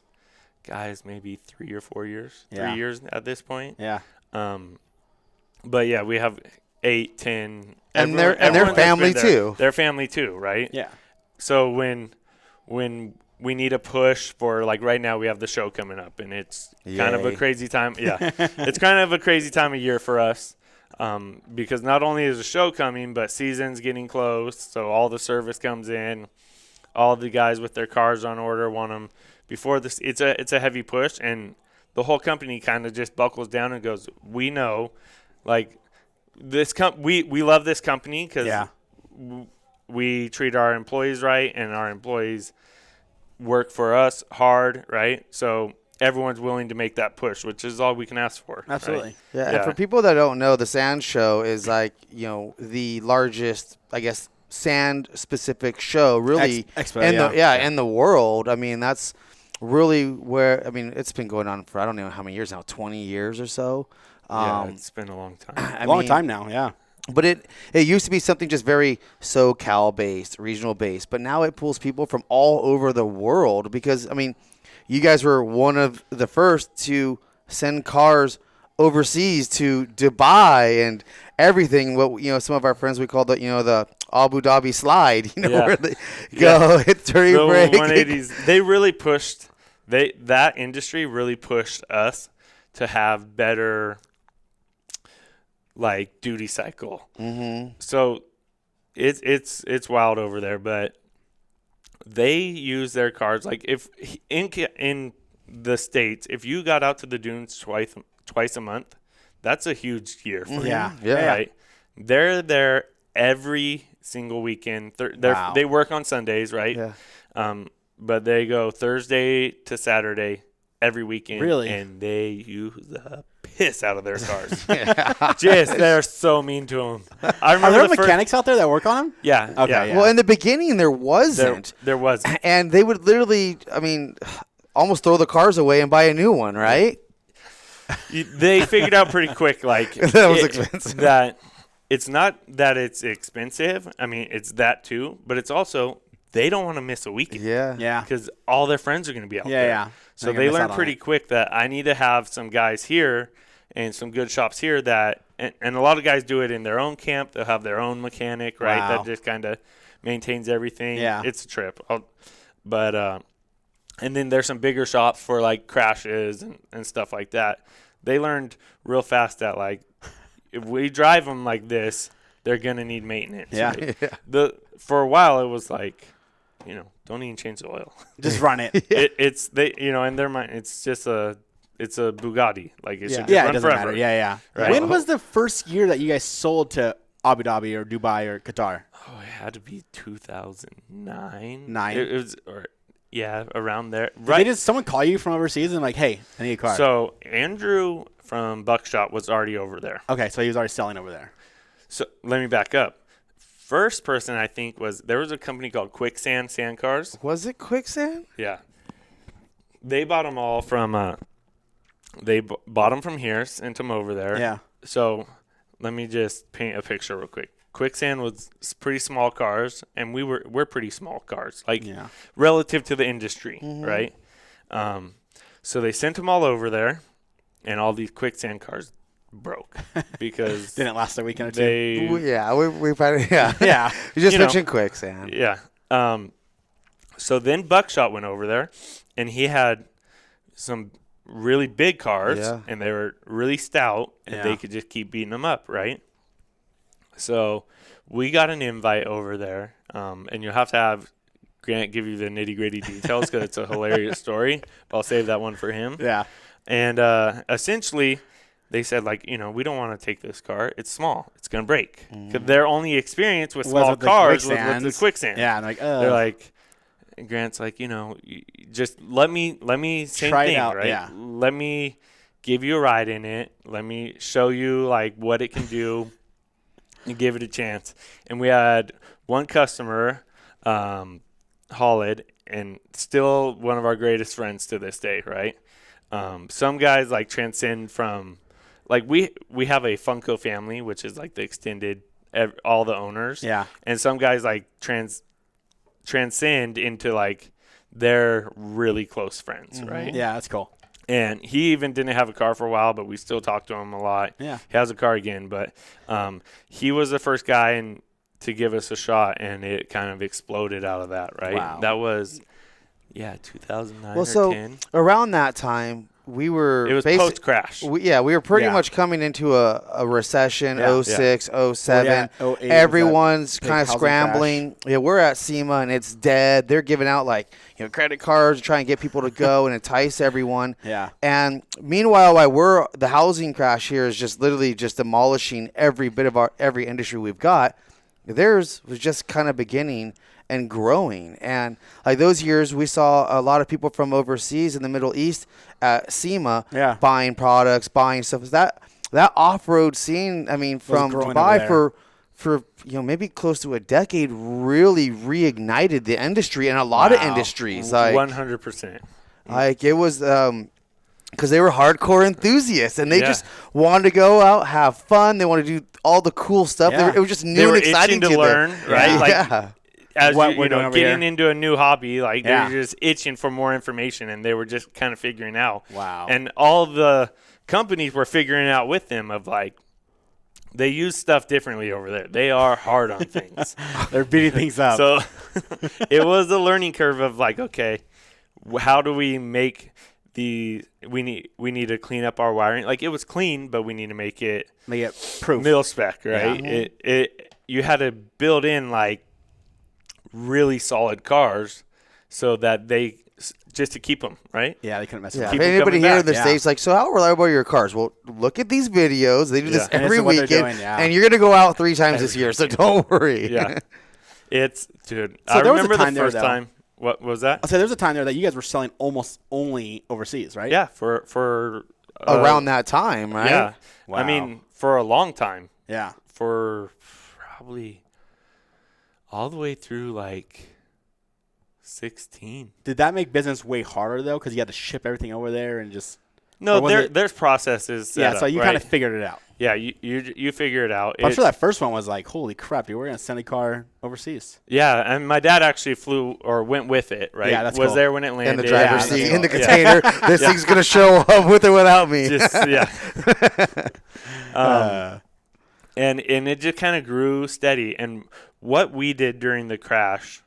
guy is maybe 3 or 4 years. Yeah. 3 years at this point. Yeah. But yeah, we have 8, 10, and their everyone that's family been there. too. Their family too, right? Yeah. So when we need a push for, like right now we have the show coming up and it's kind of a Yay. crazy time. Yeah. It's kind of a crazy time of year for us. Because not only is the show coming, but season's getting close. So all the service comes in, all the guys with their cars on order want them before this. It's a heavy push, and the whole company kind of just buckles down and goes, we know, like this we love this company because we treat our employees right, and our employees work for us hard, right? So everyone's willing to make that push, which is all we can ask for. Absolutely. Right? Yeah, and for people that don't know, the Sand Show is like, the largest, I guess, sand-specific show, really, Expo, in the world. I mean, that's really where, I mean, it's been going on for, I don't know how many years now, 20 years or so. Yeah, it's been a long time. Long time now, yeah. But it used to be something just very SoCal-based, regional-based, but now it pulls people from all over the world because, I mean, you guys were one of the first to send cars overseas to Dubai and everything. What some of our friends we call the Abu Dhabi slide. Where they go hit turn The brake. 180s. They really pushed. That industry really pushed us to have better, like, duty cycle. Mm-hmm. So it's wild over there, but they use their cars, like, if in the States, if you got out to the dunes twice a month, that's a huge year for you. Yeah. Right? They're there every single weekend. They work on Sundays, right? Yeah. But they go Thursday to Saturday every weekend. Really? And they use the piss out of their cars. They're so mean to them. I remember Are there mechanics out there that work on them? Yeah. Okay, Yeah. yeah. Well, in the beginning there wasn't. There wasn't. And they would literally, I mean, almost throw the cars away and buy a new one, right? They figured out pretty quick, like, That was expensive. That it's not that it's expensive. I mean, it's that too, but it's also they don't want to miss a weekend. Yeah. Yeah. Because all their friends are going to be out there. Yeah. So They're gonna they miss learned out on pretty it. quick that I need to have some guys here and some good shops here that, and a lot of guys do it in their own camp. They'll have their own mechanic, right? Wow. That just kind of maintains everything. Yeah. It's a trip. And then there's some bigger shops for, like, crashes and stuff like that. They learned real fast that, like, if we drive them like this, they're going to need maintenance. Yeah. Right? For a while, it was like, don't even change the oil. Just run it. It's in their mind, it's a Bugatti. Like, it should just Yeah, run it doesn't forever. matter. Yeah. Right. When was the first year that you guys sold to Abu Dhabi or Dubai or Qatar? Oh, it had to be 2009. Nine? It was, around there. Did Right. someone call you from overseas and like, hey, I need a car? So Andrew from Buckshot was already over there. Okay, so he was already selling over there. So let me back up. First person I think there was a company called Quicksand Sand Cars. Was it Quicksand? Yeah. They bought them all from bought them from here, sent them over there. Yeah. So let me just paint a picture real quick. Quicksand was pretty small cars, and we're pretty small cars, like relative to the industry, right? So they sent them all over there, and all these Quicksand cars broke because Didn't last a weekend or two. Yeah, we probably, yeah. Yeah. You just mentioned Quicksand. Yeah. So then Buckshot went over there, and he had some really big cars, and they were really stout, and they could just keep beating them up, right? So we got an invite over there, and you'll have to have Grant give you the nitty-gritty details because it's a hilarious story. But I'll save that one for him. Yeah. And essentially, they said, like, we don't want to take this car. It's small. It's going to break. Because their only experience with small cars was with the Quicksand. Yeah, and they're like, Grant's like, just let me same try thing, it out, right? yeah. Let me give you a ride in it. Let me show you, like, what it can do and give it a chance. And we had one customer haul it, and still one of our greatest friends to this day, right? Some guys like transcend from, like we have a Funco family, which is like the extended all the owners. Yeah. And some guys like transcend into like they're really close friends, right? Yeah, that's cool. And he even didn't have a car for a while, but we still talk to him a lot. Yeah. He has a car again, but he was the first guy to give us a shot, and it kind of exploded out of that, right? Wow. That was, 2009 Well, or so 10. around that time, we were It was post-crash. we were pretty Yeah. much coming into a recession, Yeah. 06, 07. Oh, yeah, 08 was Everyone's that big kind of housing scrambling. Yeah, we're at SEMA and it's dead. They're giving out credit cards to try and get people to go and entice everyone. Yeah. And meanwhile, while the housing crash here is just literally just demolishing every bit of every industry we've got, theirs was just kind of beginning and growing. And like those years, we saw a lot of people from overseas in the Middle East at SEMA buying products, buying stuff. That off-road scene, I mean, from Dubai for maybe close to a decade, really reignited the industry and a lot of industries. Like 100%. Like it was because they were hardcore enthusiasts and they just wanted to go out, have fun. They wanted to do all the cool stuff. Yeah. It was just new and exciting to learn, right? Yeah. As What you we're doing know, over getting here. into a new hobby, like they're just itching for more information, and they were just kind of figuring out. Wow. And all the companies were figuring out with them of like, they use stuff differently over there. They are hard on things. They're beating things up. So it was a learning curve of like, okay, how do we make we need to clean up our wiring. Like it was clean, but we need to make it proof. mil spec, right? Yeah. You had to build in like really solid cars so that just to keep them, right? Yeah, they couldn't mess Yeah. with If it. anybody coming here back. in the States like, so how reliable are your cars? Well, look at these videos. They do this And this every is what they're weekend, doing, yeah. and you're going to go out 3 times this year, so don't worry. Yeah. Dude, So I there was a remember time the there, first though. time. What was that? I'll say there's a time there that you guys were selling almost only overseas, right? Yeah, for Around that time, right? Yeah. Wow. I mean, for a long time. Yeah. For probably all the way through like 16. Did that make business way harder though? Because you had to ship everything over there and just. No, Or was there's processes. Yeah, set so up, you right? kind of figured it out. Yeah, you figure it out. But I'm sure that first one was like, holy crap, dude, we're going to send a car overseas. Yeah, and my dad actually flew or went with it, right? Yeah, that's was cool. there when it In landed. the driver's that's seat, cool. in the container. This thing's going to show up with or without me. Just, and it just kind of grew steady. And what we did during the crash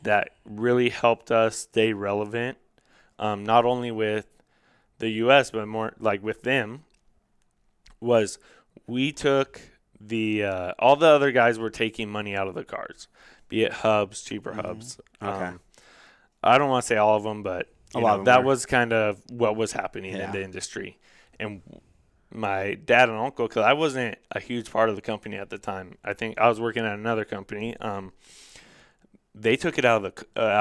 that really helped us stay relevant, not only with the U.S. but more like with them, was we took all the other guys were taking money out of the cars, be it hubs, cheaper hubs. Okay. I don't want to say all of them, but A lot of them that were. was kind of what was happening Yeah. in the industry. And my dad and uncle, because I wasn't a huge part of the company at the time. I think I was working at another company. They took it out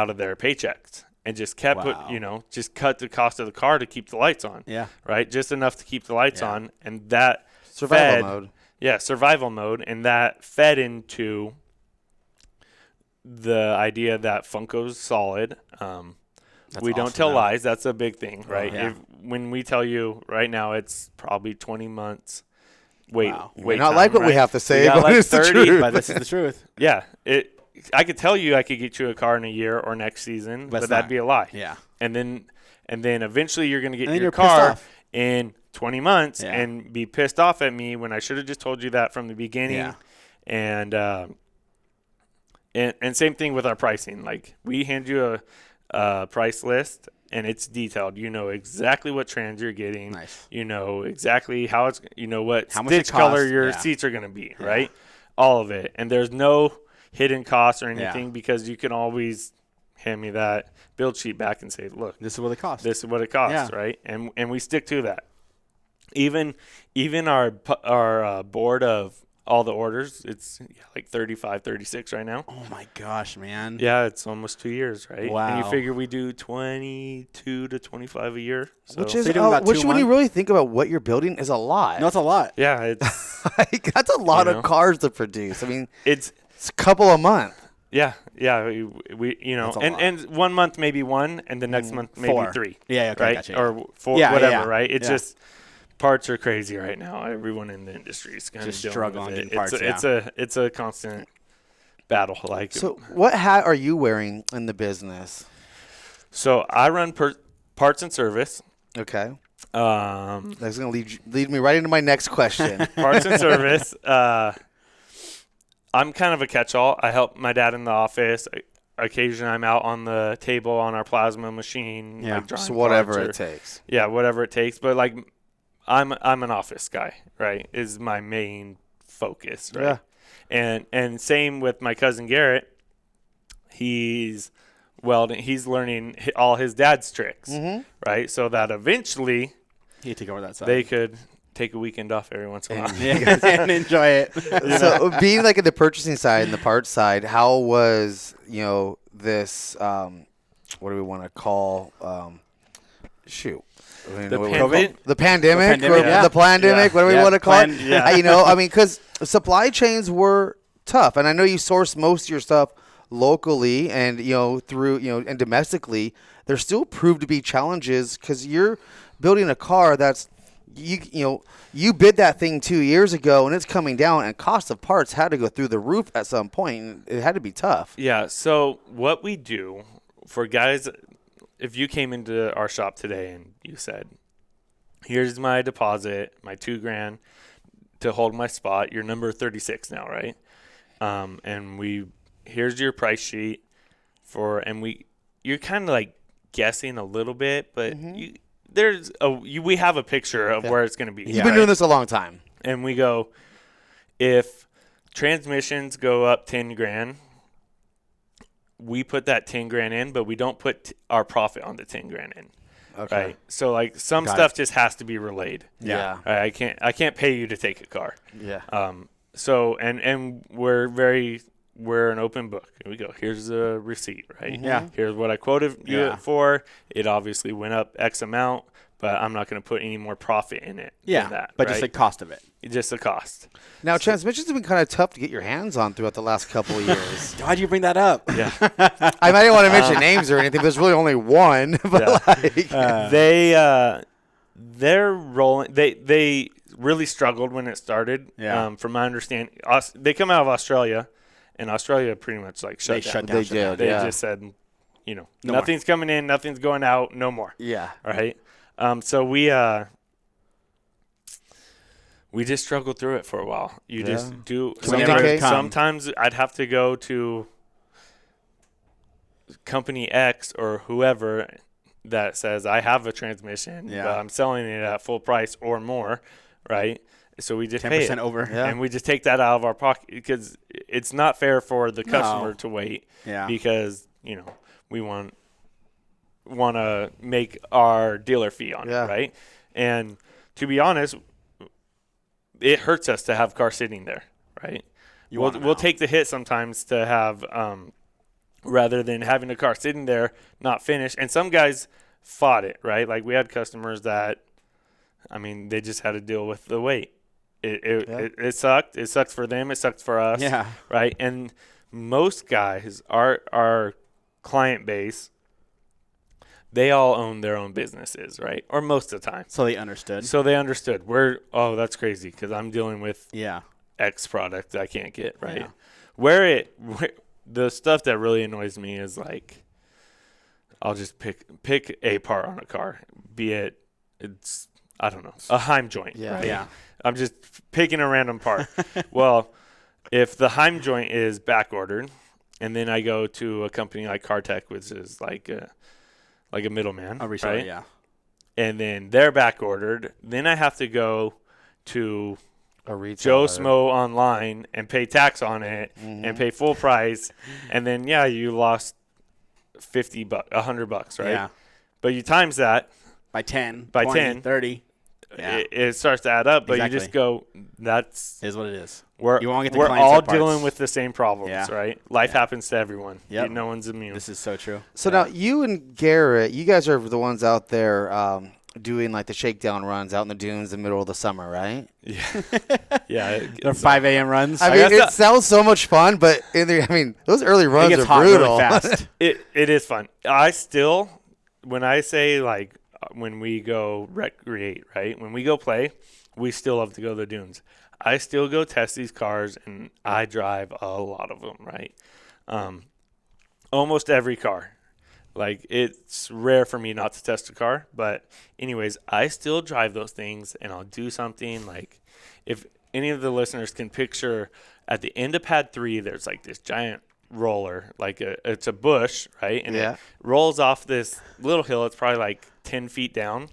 of their paychecks and just kept Wow. just cut the cost of the car to keep the lights on. Yeah. Right, just enough to keep the lights Yeah. on, and that Survival mode. Yeah, survival mode, and that fed into the idea that Funco's solid. We don't awesome, tell though. lies. That's a big thing, right? yeah. When we tell you right now, it's probably 20 months. Wow. Wait, Not like what we have to say, got but like it's the 30, truth. But this is the truth. Yeah, I could tell you I could get you a car in a year or next season, But but it's that'd not. be a lie. Yeah. And then eventually you're going to get And then your you're pissed car off. in 20 months Yeah. and be pissed off at me when I should have just told you that from the beginning. Yeah. And same thing with our pricing. Like we hand you a price list and it's detailed. You know exactly what trans you're getting. Nice. You know exactly how it's. You know what How much it stitch color costs. your Yeah. seats are going to be. Right. All of it. And there's no hidden costs or anything because you can always hand me that build sheet back and say, look, This is what it costs. this is what it costs, Yeah. right? And we stick to that. Even our board of all the orders, it's like 35, 36 right now. Oh my gosh, man. Yeah, it's almost 2 years, right? And Wow. you figure we do 22 to 25 a year. So. Which is, So you're doing about which 2 when you months? really think about what you're building is a lot. No, it's a lot. yeah, it's Like, that's a lot You know? of cars to produce. I mean, it's it's a couple a month. Yeah, we you know, That's a lot. and 1 month maybe 1, and the next month maybe 4. 3. Yeah, okay, right, gotcha. or 4, Yeah, whatever, yeah. right? It's Yeah. just parts are crazy right now. Everyone in the industry is kind of Just struggling getting parts. It's a constant battle. Like, So what hat are you wearing in the business? so I run parts and service. Okay. Um, That's going to lead me right into my next question. parts and service. I'm kind of a catch-all. I help my dad in the office. Occasionally, I'm out on the table on our plasma machine. Yeah. Like drawing So whatever parts it takes. Yeah, whatever it takes. But like, I'm an office guy, right? Is my main focus, right? Yeah. And same with my cousin Garrett. He's welding. He's learning all his dad's tricks, right? So that eventually He take over that side. they could take a weekend off every once in a while. yeah, and enjoy it. So being like in the purchasing side and the parts side, how was, this, what do we want to call, The pandemic? The pandemic, The pandemic, or yeah. the pandemic, Yeah. what do we Yeah, want to call it? yeah. Because supply chains were tough, and I know you source most of your stuff locally and through and domestically. There still proved to be challenges because you're building a car that's you bid that thing 2 years ago and it's coming down, and cost of parts had to go through the roof at some point, and it had to be tough. Yeah. So what we do for guys, if you came into our shop today and you said, "Here's my deposit, my $2,000 to hold my spot. You're number 36 now, right? And here's your price sheet you're kind of like guessing a little bit, but we have a picture of where it's going to be. You've been doing this a long time. And we go, if transmissions go up $10,000, we put that $10,000 in, but we don't put our profit on the $10,000 in. Okay. Right. So like some Got stuff just has to be relayed. Yeah. Right? I can't pay you to take a car. Yeah. So and we're an open book. Here we go. Here's a receipt, right? Yeah. Here's what I quoted you Yeah. it for. It obviously went up X amount, but I'm not going to put any more profit in it. Yeah, than that, but right? just the cost of it. Just the cost. Now, transmissions have been kind of tough to get your hands on throughout the last couple of years. Why'd you bring that up? Yeah. I didn't want to mention names or anything. There's really only one. But They're rolling. They really struggled when it started. Yeah. From my understanding, they come out of Australia, and Australia pretty much like shut They down. shut down. They did. They Yeah. just said, No nothing's coming in, nothing's going out, no more. Yeah. Right. So we just struggled through it for a while. You just do. Okay. Sometimes I'd have to go to company X or whoever that says I have a transmission, Yeah. but I'm selling it at full price or more, right? So we just pay it. 10% over. Yeah. And we just take that out of our pocket because it's not fair for the customer to wait. Yeah. Because we want to make our dealer fee on Yeah. it, right? And to be honest, it hurts us to have cars sitting there, right? We'll take the hit sometimes to have rather than having a car sitting there not finished. And some guys fought it, right? Like we had customers that, they just had to deal with the wait. It sucked. It sucks for them. It sucks for us. Yeah. Right. And most guys, our client base, they all own their own businesses, right? Or most of the time. So they understood. So they understood. That's crazy because I'm dealing with Yeah. X product I can't get, right? Yeah. Where the stuff that really annoys me is like, I'll just pick a part on a car, be it's I don't know, a Heim joint. Yeah. Right? Yeah. I'm just picking a random part. Well, if the Heim joint is back ordered, and then I go to a company like CarTech, which is like a middleman, A reseller, right? yeah. And then they're back ordered, then I have to go to A retailer. Joe Smo online and pay tax on it and pay full price, and then you lost $50, $100, right? Yeah. But you times that By 10. By 20, 10. 30. Yeah. it starts to add up. But Exactly. you just go, that's Is what it is. we're You won't get the we're clients all at parts. dealing with the same problems, Yeah. right? Life happens to everyone. Yep. No one's immune. This is so true. So now you and Garrett, you guys are the ones out there doing like the shakedown runs out in the dunes in the middle of the summer, right? Yeah. Yeah. They're 5 a.m. runs. I mean, it sounds so much fun, but those early runs gets are hot brutal. really fast. It is fun. I still, when I say like when we go recreate, right? When we go play, we still love to go to the dunes. I still go test these cars, and I drive a lot of them, right? Almost every car. Like, it's rare for me not to test a car. But anyways, I still drive those things, and I'll do something. Like, if any of the listeners can picture at the end of pad 3, there's like this giant roller. Like, it's a bush, right? And it rolls off this little hill. It's probably like 10 feet down.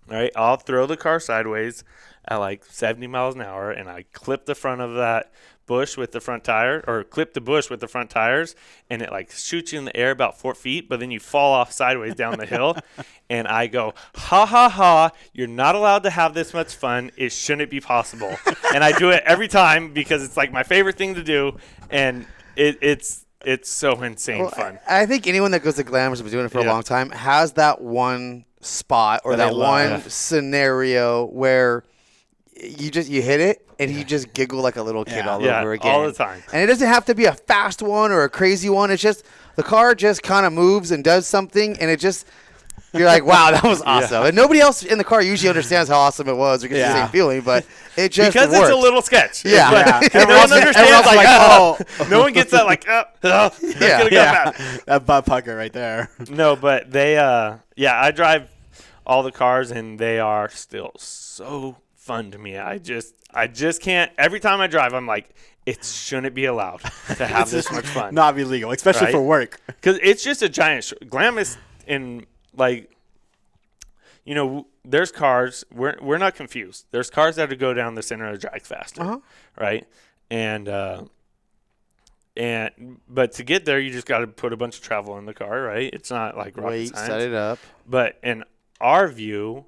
All right, I'll throw the car sideways at like 70 miles an hour, and I clip the front of that bush with the front tire, or clip the bush with the front tires, and it like shoots you in the air about 4 feet, but then you fall off sideways down the hill. And I go, ha, ha, ha, you're not allowed to have this much fun. It shouldn't be possible. And I do it every time because it's like my favorite thing to do, and it's so insane fun. I think anyone that goes to Glam has been doing it for a long time has that one spot or that one scenario where you hit it and you just giggle like a little kid all over again. All the time. And it doesn't have to be a fast one or a crazy one. It's just the car just kind of moves and does something, and you're like, wow, that was awesome. And nobody else in the car usually understands how awesome it was or gets the same feeling, but it just because works. it's a little sketch. Yeah. Everyone understands like, no one gets that like, that butt pucker right there. No, but they, I drive all the cars, and they are still so fun to me. I just can't. Every time I drive, I'm like, it shouldn't be allowed to have this much fun. Not be legal, especially for work. Because it's just a giant Glam is in like, there's cars. We're not confused. There's cars that go down the center of the drag faster, right? But to get there, you just got to put a bunch of travel in the car, right? It's not like rocket science. Set it up. But in our view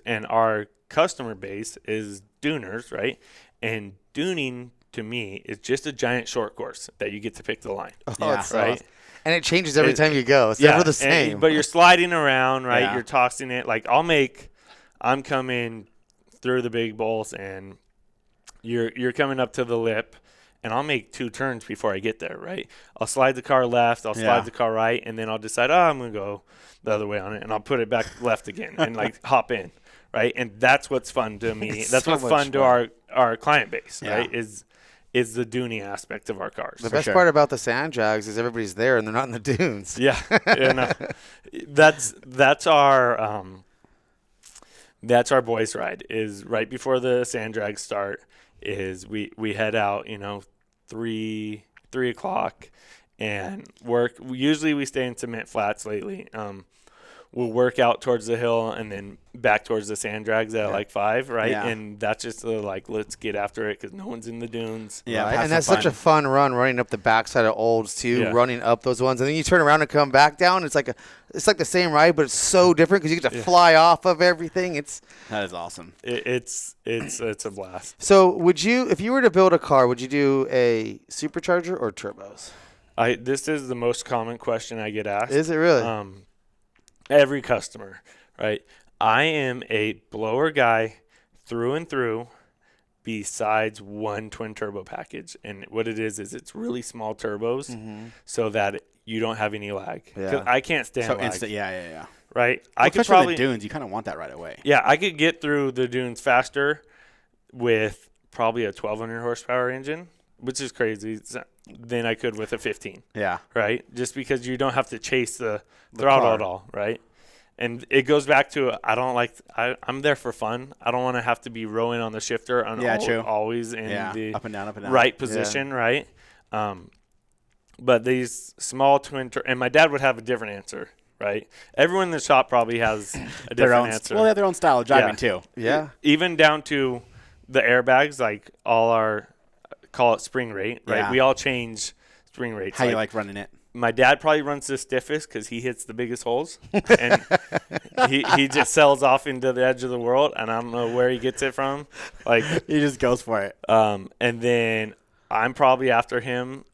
and our customer base is duners, right? And duning to me is just a giant short course that you get to pick the line. Right? Awesome. And it changes every time you go. It's never the same. But you're sliding around, right? Yeah. You're tossing it. Like I'm coming through the big bowls, and you're coming up to the lip, and I'll make 2 turns before I get there, right? I'll slide the car left, I'll slide the car right, and then I'll decide, I'm going to go the other way on it, and I'll put it back left again and like hop in, right? And that's what's fun to me. That's what's fun to our client base, right? Is the duning aspect of our cars. The best part about the sand drags is everybody's there and they're not in the dunes. Yeah. That's our boys' ride. Is right before the sand drags start. Is we head out, 3 o'clock, and work. Usually we stay in cement flats lately. We'll work out towards the hill and then back towards the sand drags at like 5, right? Yeah. And that's just let's get after it because no one's in the dunes. Yeah, right? And that's such a fun run, running up the backside of Olds too, running up those ones, and then you turn around and come back down. It's like the same ride, but it's so different because you get to fly off of everything. That is awesome. It's a blast. So would you, if you were to build a car, would you do a supercharger or turbos? This is the most common question I get asked. Is it really? Every customer, right? I am a blower guy through and through, besides one twin turbo package. And what it is it's really small turbos so that you don't have any lag. Yeah. I can't stand lag. Instant, yeah. Right? Well, I could especially probably the dunes, you kind of want that right away. Yeah, I could get through the dunes faster with probably a 1,200 horsepower engine, which is crazy, than I could with a 15. Yeah. Right? Just because you don't have to chase the throttle at all, right? And it goes back to I'm there for fun. I don't want to have to be rowing on the shifter always in the up and down. right position, right? But these small and my dad would have a different answer, right? Everyone in the shop probably has a different answer. Well, they have their own style of driving too. Yeah. Even down to the airbags, like call it spring rate, right? Yeah. We all change spring rates. How you like running it? My dad probably runs the stiffest because he hits the biggest holes, and he just sells off into the edge of the world, and I don't know where he gets it from. Like he just goes for it. And then I'm probably after him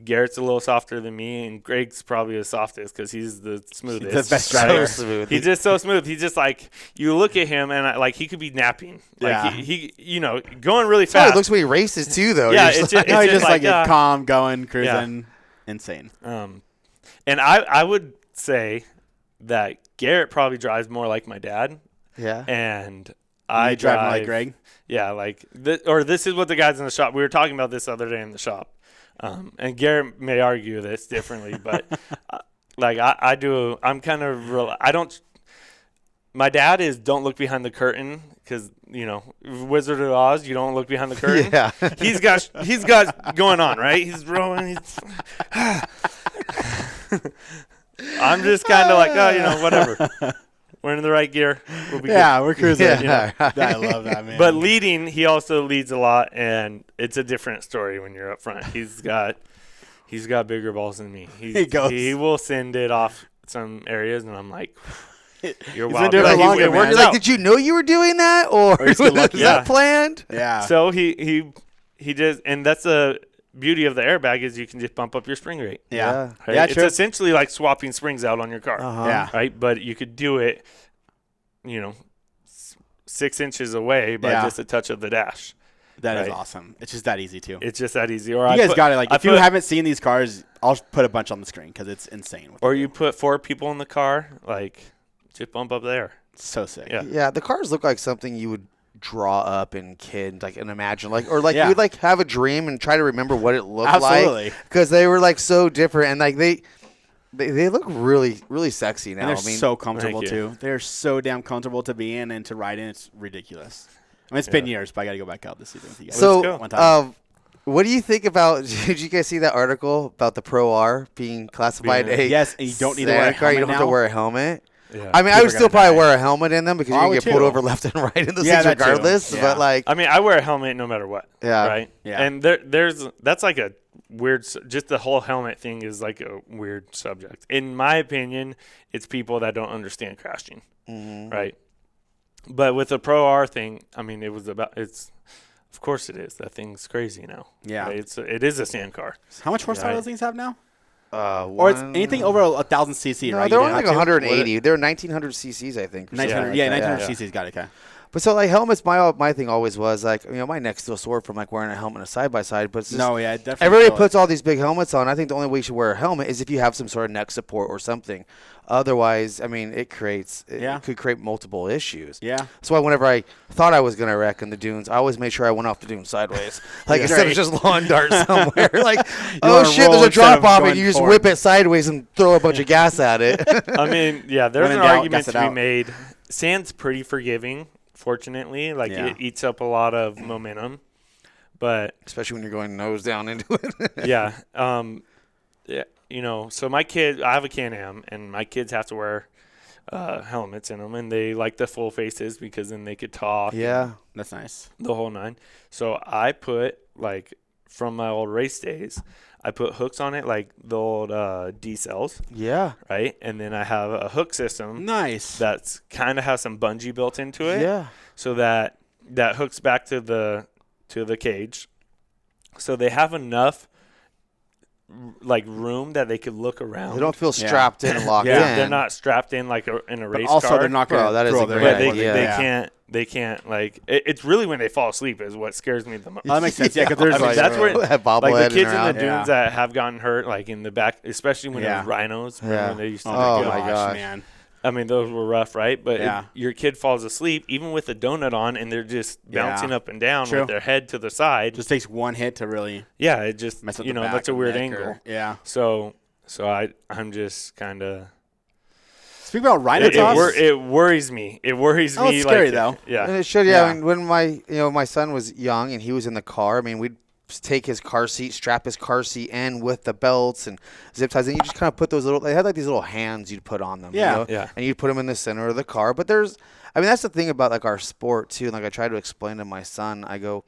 Garrett's a little softer than me, and Greg's probably the softest because he's the smoothest. He's the best Right? driver. So smooth. He's just so smooth. He's just like, you look at him and like he could be napping. Like Yeah. he going really That's how fast. it looks when he races too, though. Yeah, You're it's like- just, No, he's just like yeah. calm, going, cruising. Insane. And I would say that Garrett probably drives more like my dad, yeah. and I You drive like Greg? Yeah, like this is what the guys in the shop. We were talking about this other day in the shop, and Garrett may argue this differently, but like I do. I'm kind of real. I don't. My dad is don't look behind the curtain because Wizard of Oz. You don't look behind the curtain. Yeah. he's got going on right. He's rolling. I'm just kind of like whatever. We're in the right gear. We'll be good. Yeah, we're cruising. Yeah. I love that, man. But leading, he also leads a lot, and it's a different story when you're up front. He's got bigger balls than me. He will send it off some areas, and I'm like, you're He's wild. been doing it Like, for longer, it works man. You're like, out. did you know you were doing that, or he's good luck. was Yeah. that planned? yeah. So he just, and that's the beauty of the airbag is you can just bump up your spring rate. yeah. Right? Yeah, It's true. essentially like swapping springs out on your car. Yeah. Right, but you could do it, 6 inches away by Yeah. just a touch of the dash. That is Right. awesome. It's just that easy, too. It's just that easy. Or You guys got it. Like, if you put- haven't seen these cars, I'll put a bunch on the screen because it's insane. or you put 4 people in the car, like just bump up there. It's so sick. Yeah. Yeah, the cars look like something you would draw up and imagine, or Yeah. you'd like have a dream and try to remember what it looked Absolutely. like, because they were like so different, and like they look really, really sexy now. And they're I mean, so comfortable, Thank you. too. They're so damn comfortable to be in and to ride in. It's ridiculous. I mean, it's been years, but I got to go back out this season with you guys. so go. One time. what do you think about? Did you guys see that article about the Pro R being classified Being a Yes, and you don't need to wear a Santa car? You helmet don't have to now? wear a helmet. Yeah. I mean, I People would are still gonna probably die. wear a helmet in them because I you're gonna would get pulled too. over left and right in those Yeah, things that too. regardless. Yeah. But like, I mean, I wear a helmet no matter what. Yeah. Right. Yeah. And that's like a weird. Just the whole helmet thing is like a weird subject. In my opinion, it's people that don't understand crashing. Right. But with the Pro R thing, I mean, of course it is. That thing's crazy now. Yeah. Right? It is a sand car. How much horsepower Right. those things have now? Or it's anything over 1,000 cc, No, right? they're You only like didn't have to? 180. They're 1900 cc's, I think. or something 1900, like yeah, that. 1900 cc's got it. Okay. But so like helmets, my thing always was like, my neck's still sore from like wearing a helmet and a side by side. But it's just, No, yeah, definitely. everybody feel it. puts all these big helmets on. I think the only way you should wear a helmet is if you have some sort of neck support or something. Otherwise, I mean, it could create multiple issues. Yeah. That's why whenever I thought I was gonna wreck in the dunes, I always made sure I went off the dune sideways, like Yeah. instead of Right. just lawn dart somewhere. Like, oh wanna shit, roll there's a instead of drop off, and going you just forward. whip it sideways and throw a bunch of gas at it. I mean, yeah, there's When an in doubt, argument gas it to be out. made. Sand's pretty forgiving, fortunately. Like Yeah. it eats up a lot of momentum. But Especially when you're going nose down into it. yeah, so my kid, I have a Can-Am, and my kids have to wear helmets in them, and they like the full faces because then they could talk. Yeah. That's nice. The whole nine. So I put, like, from my old race days, I put hooks on it, like the old D-cells, Yeah. right? And then I have a hook system Nice. that's kind of has some bungee built into it. Yeah. So that hooks back to the cage. So they have enough like room that they could look around. They don't feel strapped in and locked Yeah. in. They're not strapped in like in a But race also, car. they're not going Bro, that is a their great But head they, when idea. they yeah. can't. They can't like. It's really when they fall asleep is what scares me the most. Oh, that makes sense. Yeah, because there's I mean, like that's where Have like bobblehead the kids in the around. dunes Yeah. that have gotten hurt, like in the back, especially when it Yeah. was rhinos. Remember Yeah. when they used to Oh go- my gosh. man. I mean, those were rough, right? But Yeah. your kid falls asleep, even with a donut on, and they're just Yeah. bouncing up and down True. with their head to the side. Just takes one hit to really Yeah, it just mess up you the know back that's a or weird neck angle. or- yeah. So I'm just kind of Speaking about rhino toss, it worries me. It worries Oh, me. it's scary, like, though. And Yeah, it should, Yeah. I mean, when my son was young and he was in the car, I mean, we'd take his car seat, strap his car seat in with the belts and zip ties, and you just kind of put those they had like these little hands you'd put on them. Yeah. You know? Yeah. And you'd put them in the center of the car. But that's the thing about like our sport too. And like I try to explain to my son, I go,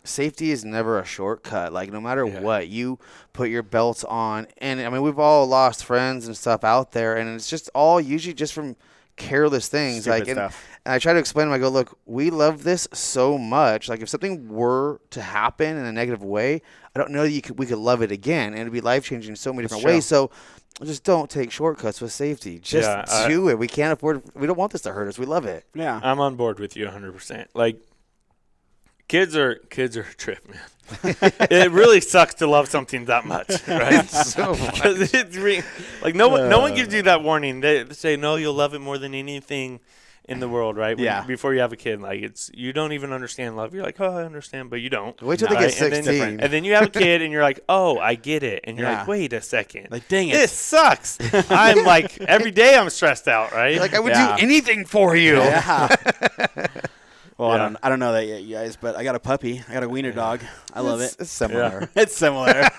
safety is never a shortcut. Like no matter what, you put your belts on. And I mean, we've all lost friends and stuff out there, and it's just all usually just from careless things. Stupid Like, and stuff. I try to explain to them, I go, look, we love this so much. Like, if something were to happen in a negative way, I don't know that we could love it again. And it'd be life-changing in so many different ways. So just don't take shortcuts with safety. Just do it. We can't afford – we don't want this to hurt us. We love it. Yeah. I'm on board with you 100%. Like, kids are a trip, man. It really sucks to love something that much, right? So much. Because it's like no one gives you that warning. They say, no, you'll love it more than anything in the world, right? Yeah. Before you have a kid, like you don't even understand love. You're like, oh, I understand, but you don't. Wait till they get 16. And then you have a kid, and you're like, oh, I get it. And you're like, wait a second. Like, dang it. This sucks. I'm like, every day I'm stressed out, right? Like, I would do anything for you. Yeah. Well, I don't know that yet, you guys, but I got a puppy. I got a wiener dog. I love it. It's similar. It's similar.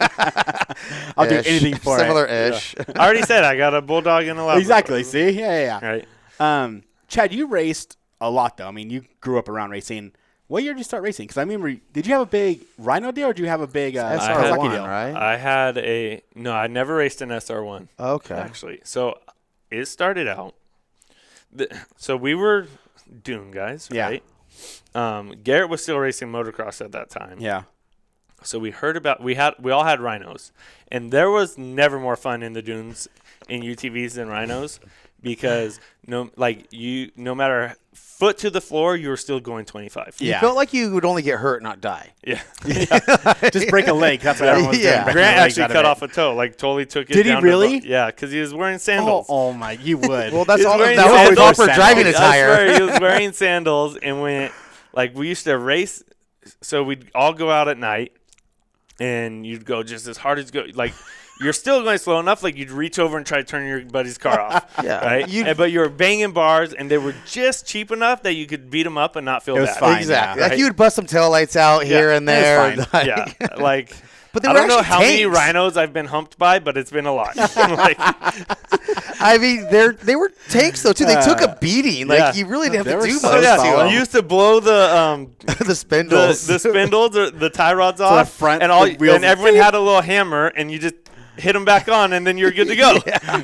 I'll do anything for it. Similar-ish. I already said I got a bulldog and a Labrador. Exactly. See? Yeah. Right. Chad, you raced a lot, though. I mean, you grew up around racing. What year did you start racing? Because I remember, did you have a big Rhino deal, or did you have a big SR1, deal? right? I had I never raced an SR1. Okay. Actually. So it started out. So we were Dune guys, right? Garrett was still racing motocross at that time. Yeah. So we heard about we all had rhinos, and there was never more fun in the dunes in UTVs than rhinos, because no matter foot to the floor, you were still going 25. You felt like you would only get hurt, not die. Yeah. Just break a leg. That's what everyone was doing. breaking Grant the legs actually out of cut it. off a toe. Like totally took it. Did he down really? Yeah, because he was wearing sandals. Oh my! You would. Well, that's He's all. wearing That was sandals. proper driving I attire. swear, he was wearing sandals and went like we used to race. So we'd all go out at night, and you'd go just as hard as you go. Like you're still going slow enough. Like you'd reach over and try to turn your buddy's car off. Yeah. Right. But you were banging bars, and they were just cheap enough that you could beat them up and not feel It was bad. fine. Exactly. Yeah. Like you would bust some taillights out here and there. It was Like- Yeah. Like. But they I were don't know actually how many tanks. rhinos I've been humped by, but it's been a lot. Like, I mean, they were tanks though too. They took a beating. Like Yeah. you really didn't They have to were do so much. yeah, solid. you used to blow the The spindles. the spindles or the tie rods off, front- and the wheels and everyone had a little hammer, and you just hit them back on, and then you're good to go.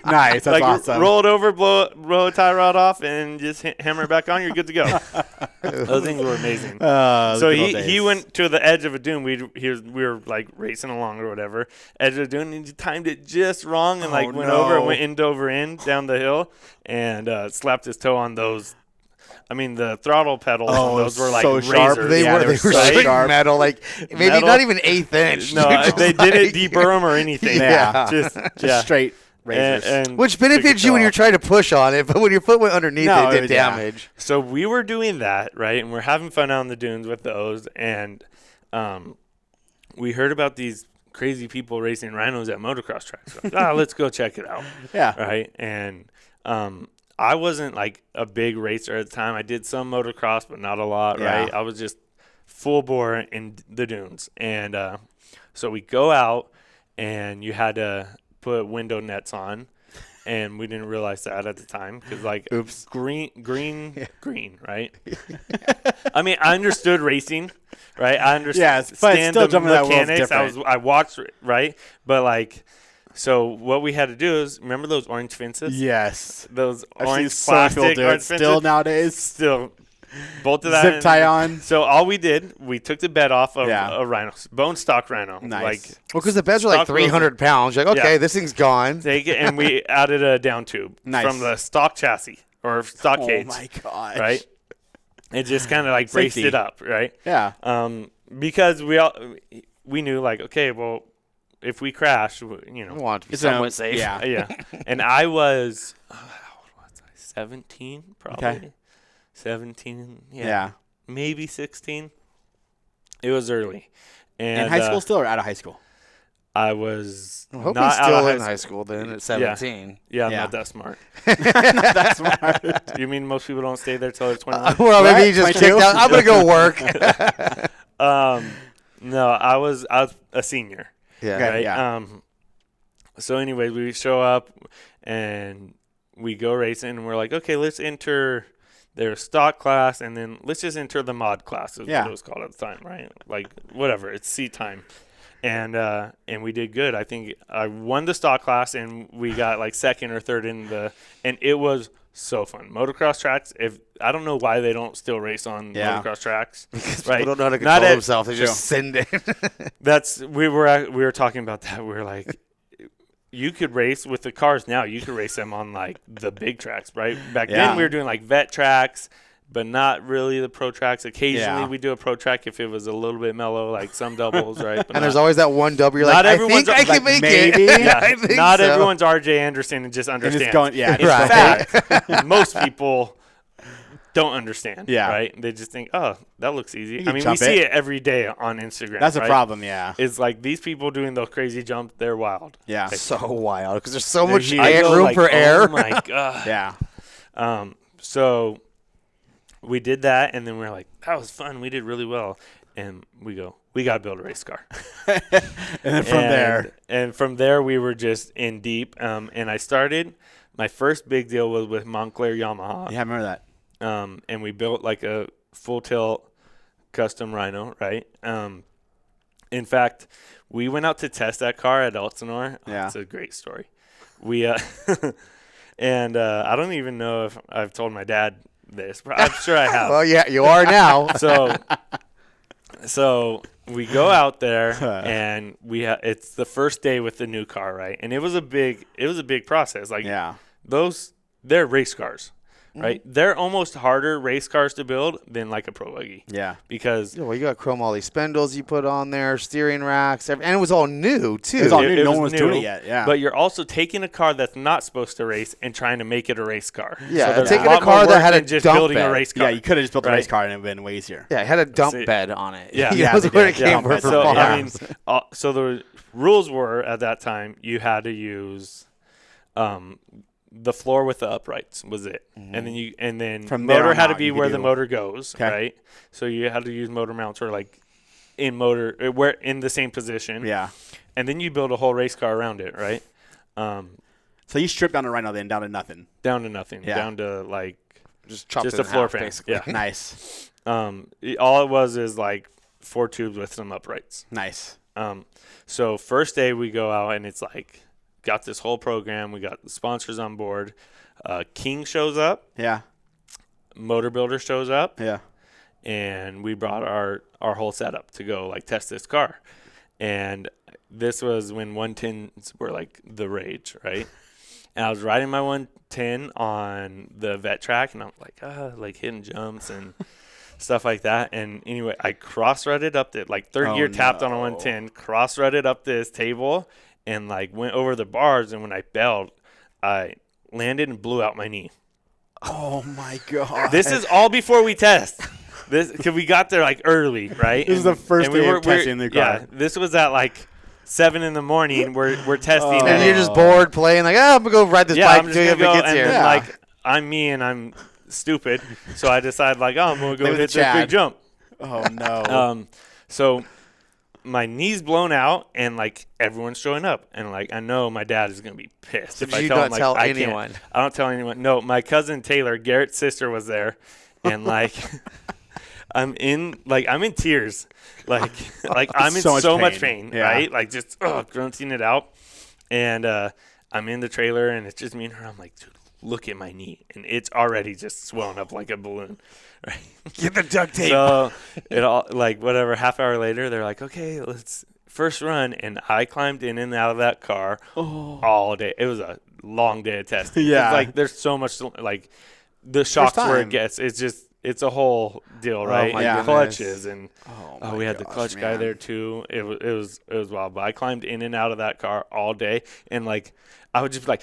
Nice. That's Like awesome. roll it over, blow a tie rod off, and just hammer it back on. You're good to go. Those things were amazing. So he went to the edge of a dune. We were like racing along or whatever, edge of the dune, and he timed it just wrong and went over, and went end over end down the hill, and slapped his toe on those. I mean, the throttle pedals on those were like so razors. sharp. They Yeah, were they were so straight sharp. metal, like maybe Metal. not even eighth inch. No, Just they like- didn't deburr them or anything. Yeah. just straight razors. And Which benefits you when you're trying to push on it, but when your foot went underneath No, it, it did yeah. damage. So we were doing that, right? And we're having fun out on the dunes with those. And we heard about these crazy people racing rhinos at motocross tracks. We're like, let's go check it out. Yeah. Right. And I wasn't like a big racer at the time. I did some motocross, but not a lot, Yeah. right? I was just full bore in the dunes. And so we go out, and you had to put window nets on. And we didn't realize that at the time because, like, Oops. green, right? I mean, I understood racing, right? I understand Yes, but still the jumping that world's mechanics. different. I watched, right? But, like, so what we had to do is, remember those orange fences? Yes. Those I've orange seen so many people plastic do it orange still fences. nowadays. Still. Bolted that Zip in. tie on. So all we did, we took the bed off of Yeah. a rhino, bone stock rhino. Nice. Like, Well, because the beds are like Stock 300 pounds. You're like, okay, Yeah. this thing's gone. take it, and we added a down tube Nice. from the stock chassis or stock Oh cage. my gosh. Right? It just kind of like braced Safety. it up, right? Yeah. Because we knew like, okay, well, if we crash, you know, I want it to be It's somewhat safe. Yeah. yeah. And I was, how old was I? 17, probably. Okay. 17, Yeah. maybe 16. It was early. And In high school still or out of high school? I was I hope not he's out still of in high school then at 17. Yeah, I'm Yeah. not that smart. That's smart. You mean most people don't stay there till they're 21? Well, maybe Right? he just 22? kicked out. I'm going to go work. No, I was a senior. Yeah. Okay. Right. yeah. So anyway, we show up and we go racing, and we're like, okay, let's enter their stock class, and then let's just enter the mod class, is Yeah. what it was called at the time, right? Like whatever, it's seat time. And we did good. I think I won the stock class, and we got like second or third in the, and it was So fun. Motocross tracks, I don't know why they don't still race on motocross tracks. Right. People don't know how to control themselves. They just send it. We were talking about that. We were like, you could race with the cars now. You could race them on like the big tracks, right? Back then we were doing like vet tracks, but not really the pro tracks. Occasionally we do a pro track if it was a little bit mellow, like some doubles, right? But and there's always that one double. You're like, I think I can make maybe. it. Yeah, I think not so. everyone's RJ Anderson and just understands. It's going, In right. fact, most people don't understand. Yeah. Right? They just think, oh, that looks easy. You I can mean, we jump see it. it every day on Instagram. That's a right? problem, yeah. It's like these people doing those crazy jumps, they're wild. Yeah. So wild because there's so much I go room like, for air. Oh my god. Yeah. So we did that, and then we were like, that was fun. We did really well. And we got to build a race car. And then from there, we were just in deep. And I started, my first big deal was with Montclair Yamaha. Yeah, I remember that. And we built like a full tilt custom Rhino, right? In fact, we went out to test that car at Elsinore. Yeah. It's a great story. We and I don't even know if I've told my dad this, but I'm sure I have. Well, yeah, you are now. So we go out there and it's the first day with the new car, right? And it was a big process. Like they're race cars. Right, they're almost harder race cars to build than like a pro buggy. Yeah, because you got chrome all these spindles you put on there, steering racks, and it was all new too. It was all new. No one was doing it yet. Yeah, but you're also taking a car that's not supposed to race and trying to make it a race car. Yeah, so taking a car that had a just dump building bed. a race car. Yeah, you could have just built a race car and it would have been way easier. Yeah, it had a dump bed on it. Yeah, that's where it came from. So I mean, so the rules were at that time you had to use. The floor with the uprights was it, and then from motor had to be where the motor goes, right? So you had to use motor mounts or like where in the same position, and then you build a whole race car around it, right? So you stripped down to right now, then down to nothing, down to like just a floor fan, basically. Yeah, nice. All it was is like 4 tubes with some uprights, nice. So first day we go out and it's like. Got this whole program. We got the sponsors on board. King shows up. Yeah. Motor Builder shows up. Yeah. And we brought our whole setup to go like test this car. And this was when 110s were like the rage, right? And I was riding my 110 on the vet track, and I'm like hitting jumps and stuff like that. And anyway, I cross-rutted up the third gear tapped on a 110, cross-rutted up this table. And like went over the bars, and when I bailed, I landed and blew out my knee. Oh my god! This is all before we test. Because we got there like early, right? This is the first day of testing the car. Yeah, this was at like 7 a.m. We're testing, and you're just bored playing. Like, I'm gonna go ride this bike until it gets here. Then, like I'm me and I'm stupid, so I decided I'm gonna go hit this big jump. Oh no! So. My knee's blown out, and like everyone's showing up, and like I know my dad is gonna be pissed if I tell him. Tell I anyone? Can't. I don't tell anyone. No, my cousin Taylor, Garrett's sister, was there, and like I'm in tears, like I'm in so much pain, right? Like just grunting it out, and I'm in the trailer, and it's just me and her. I'm like, dude, look at my knee, and it's already just swelling up like a balloon. Right. Get the duct tape. So it all half hour later, they're like, okay, let's first run. And I climbed in and out of that car all day. It was a long day of testing. Yeah. Like there's so much the shocks where it gets. It's a whole deal, right? Yeah. Clutches and we had the gosh, clutch guy there too. It was wild. But I climbed in and out of that car all day, and like I would just be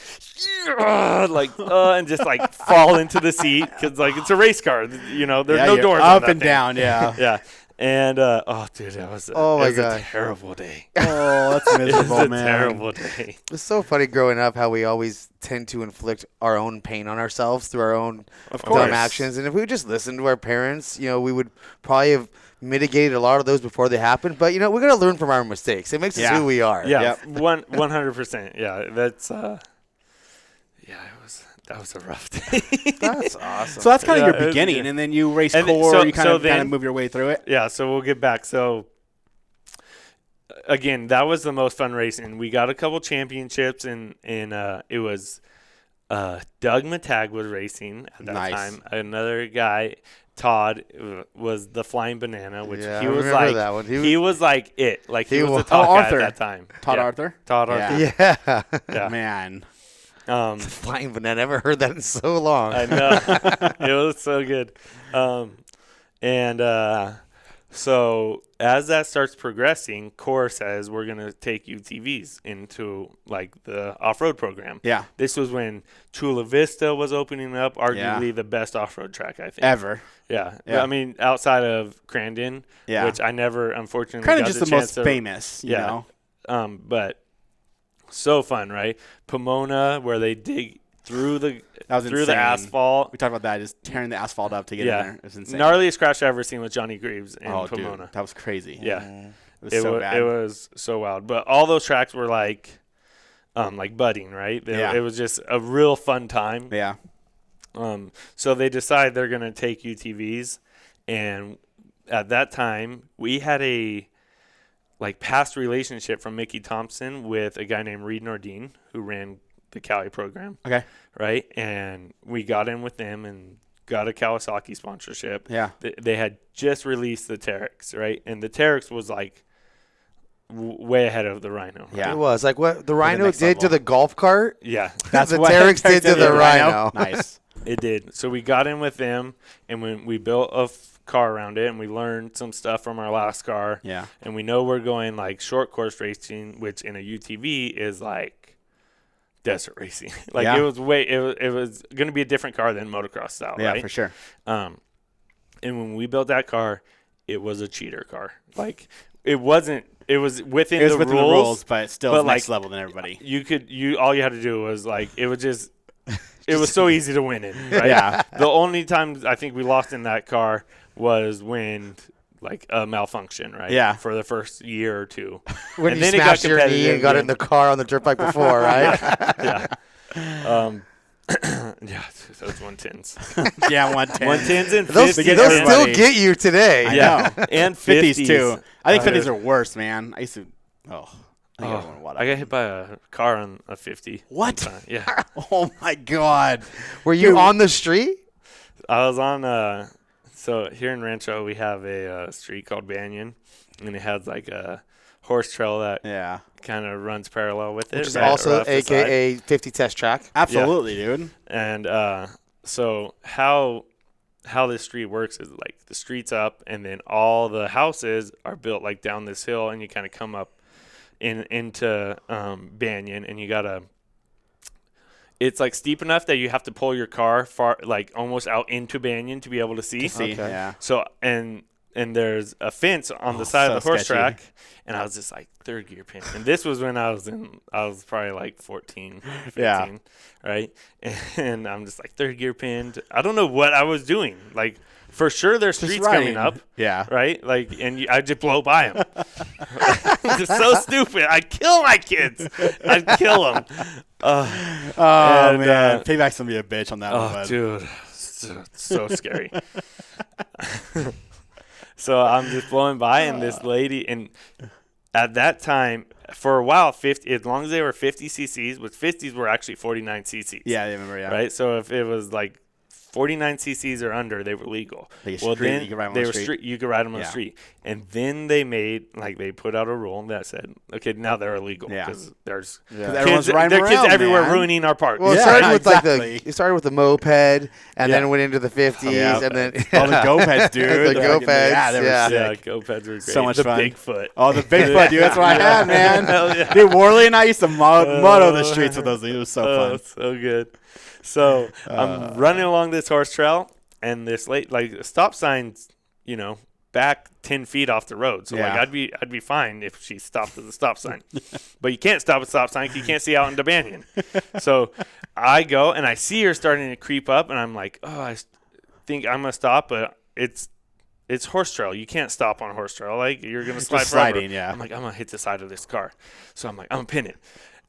and just like fall into the seat because like it's a race car, there's no doors up on and that down, thing. yeah. And dude, that was a terrible day. Oh, that's miserable, It was man. a terrible day. It's so funny growing up how we always tend to inflict our own pain on ourselves through our own dumb actions. And if we would just listen to our parents, we would probably have mitigated a lot of those before they happened. But, we got to learn from our mistakes. It makes us who we are. Yeah, 100%. Yeah, that's that was a rough day. That's awesome. So that's kind of your beginning, and then you race core, you kind of move your way through it. Yeah, so we'll get back. So, again, that was the most fun racing. We got a couple championships, and it was Doug Matag was racing at that Nice. time. Another guy, Todd, was the Flying Banana, which Yeah, he I was remember like that one. he was like it. Like he was was- the top guy Arthur. at that time. Todd Yeah. Arthur? Todd Yeah. Arthur. Yeah. Yeah. Man. Flying banana. I never heard that in so long. I know. It was so good. So as that starts progressing, Core says we're going to take UTVs into like the off-road program. Yeah. This was when Chula Vista was opening up, arguably the best off-road track, I think. Ever. Yeah. Yeah. I mean, outside of Crandon, Yeah. which I never, unfortunately, Kind of got just the the chance most to, famous, you know? But so fun, right? Pomona, where they dig through the That was the insane. asphalt. We talked about that, just tearing the asphalt up to get in there. It was insane. Gnarliest crash I ever seen with Johnny Greaves in Pomona. Dude, that was crazy. Yeah. It was so bad. It was so wild. But all those tracks were like budding, right? Yeah. It was just a real fun time. Yeah. So they decide they're going to take UTVs. And at that time, we had a past relationship from Mickey Thompson with a guy named Reed Nordine, who ran the Cali program. Okay. Right? And we got in with them and got a Kawasaki sponsorship. Yeah. They had just released the Teryx, right? And the Teryx was like way ahead of the Rhino. Right? Yeah. It was like what the Rhino next did to level. the golf cart. Yeah, That's the what Teryx did to the Rhino. Nice. it did. So we got in with them, and when we built a car around it, and we learned some stuff from our last car. Yeah. And we know we're going like short course racing, which in a UTV is like desert racing. Yeah. It was going to be a different car than motocross style, Yeah, right? for sure. And when we built that car, it was a cheater car. Like it wasn't. It was within, It was the, within rules, the rules, but still but, next like, level than everybody. All you had to do was like it was just. It was so easy to win in, right? Yeah. The only time I think we lost in that car was when like a malfunction, right? Yeah. For the first year or two. When And you then it got smashed your knee competitive and got then. in the car on the dirt bike before, right? Yeah. Yeah, those 110s. Yeah, 110. 110s and Those 50s. get still everybody. get you today. I Yeah. know. And 50s 50s too. I think Uh, 50s are worse, man. I used to. I think everyone would. I got hit by a car on a 50. What? one time. Yeah. Oh my God. Were you Dude. on the street? I was on so here in Rancho we have a street called Banyan, and it has like a horse trail that Yeah. kind of runs parallel with it. Which is right also off the side. AKA 50 test track. Absolutely, dude. And so how this street works is like the street's up, and then all the houses are built like down this hill, and you kind of come up into Banyan, and you gotta. It's like steep enough that you have to pull your car far, like almost out into Banyan to be able to see. See, Okay. yeah. So and there's a fence on the side so of the horse sketchy. track, and I was just like third gear pin. And this was when I was probably like 14, 15, Yeah. right? And I'm just like third gear pinned. I don't know what I was doing. Like for sure there's Just streets riding. coming up, Yeah. right? Like I just blow by them. It's so stupid. I'd kill my kids. I'd kill them. Oh, And, man. Payback's going to be a bitch on that one, Oh, bud. dude, so scary. So I'm just blowing by, and this lady, and at that time, for a while, 50, as long as they were 50 cc's, but 50s were actually 49 cc's. Yeah, I remember, yeah. Right? So if it was like 49 cc's or under, they were legal. Like a Well, street, then you could ride 'em on they the were street. You could ride them on Yeah. the street. And then they put out a rule that said, okay, now they're illegal Yeah. because there's everyone's kids, riding there are kids around, everywhere man. ruining our park. Well, it Yeah, started with exactly. it started with the moped, and Yeah. then went into the 50s, Yeah. and then All the GoPeds, dude. The They're fucking- GoPeds, Yeah, they were yeah. Yeah, sick. GoPeds were great. So much the fun. Bigfoot. Oh, the Bigfoot, dude. That's what I had, man. Hell yeah. Dude, Worley and I used to moto the streets with those. It was so Oh, fun. so good. So I'm running along this horse trail, and this stop sign's, back 10 feet off the road. So Yeah. I'd be fine if she stopped at the stop sign. But you can't stop at the stop sign 'cause you can't see out into Banyan. So I go and I see her starting to creep up, and I'm like, oh, I think I'm gonna stop, but it's horse trail. You can't stop on horse trail. Like you're gonna slide just forever. sliding, yeah. I'm like, I'm gonna hit the side of this car. So I'm like, I'm gonna pin it.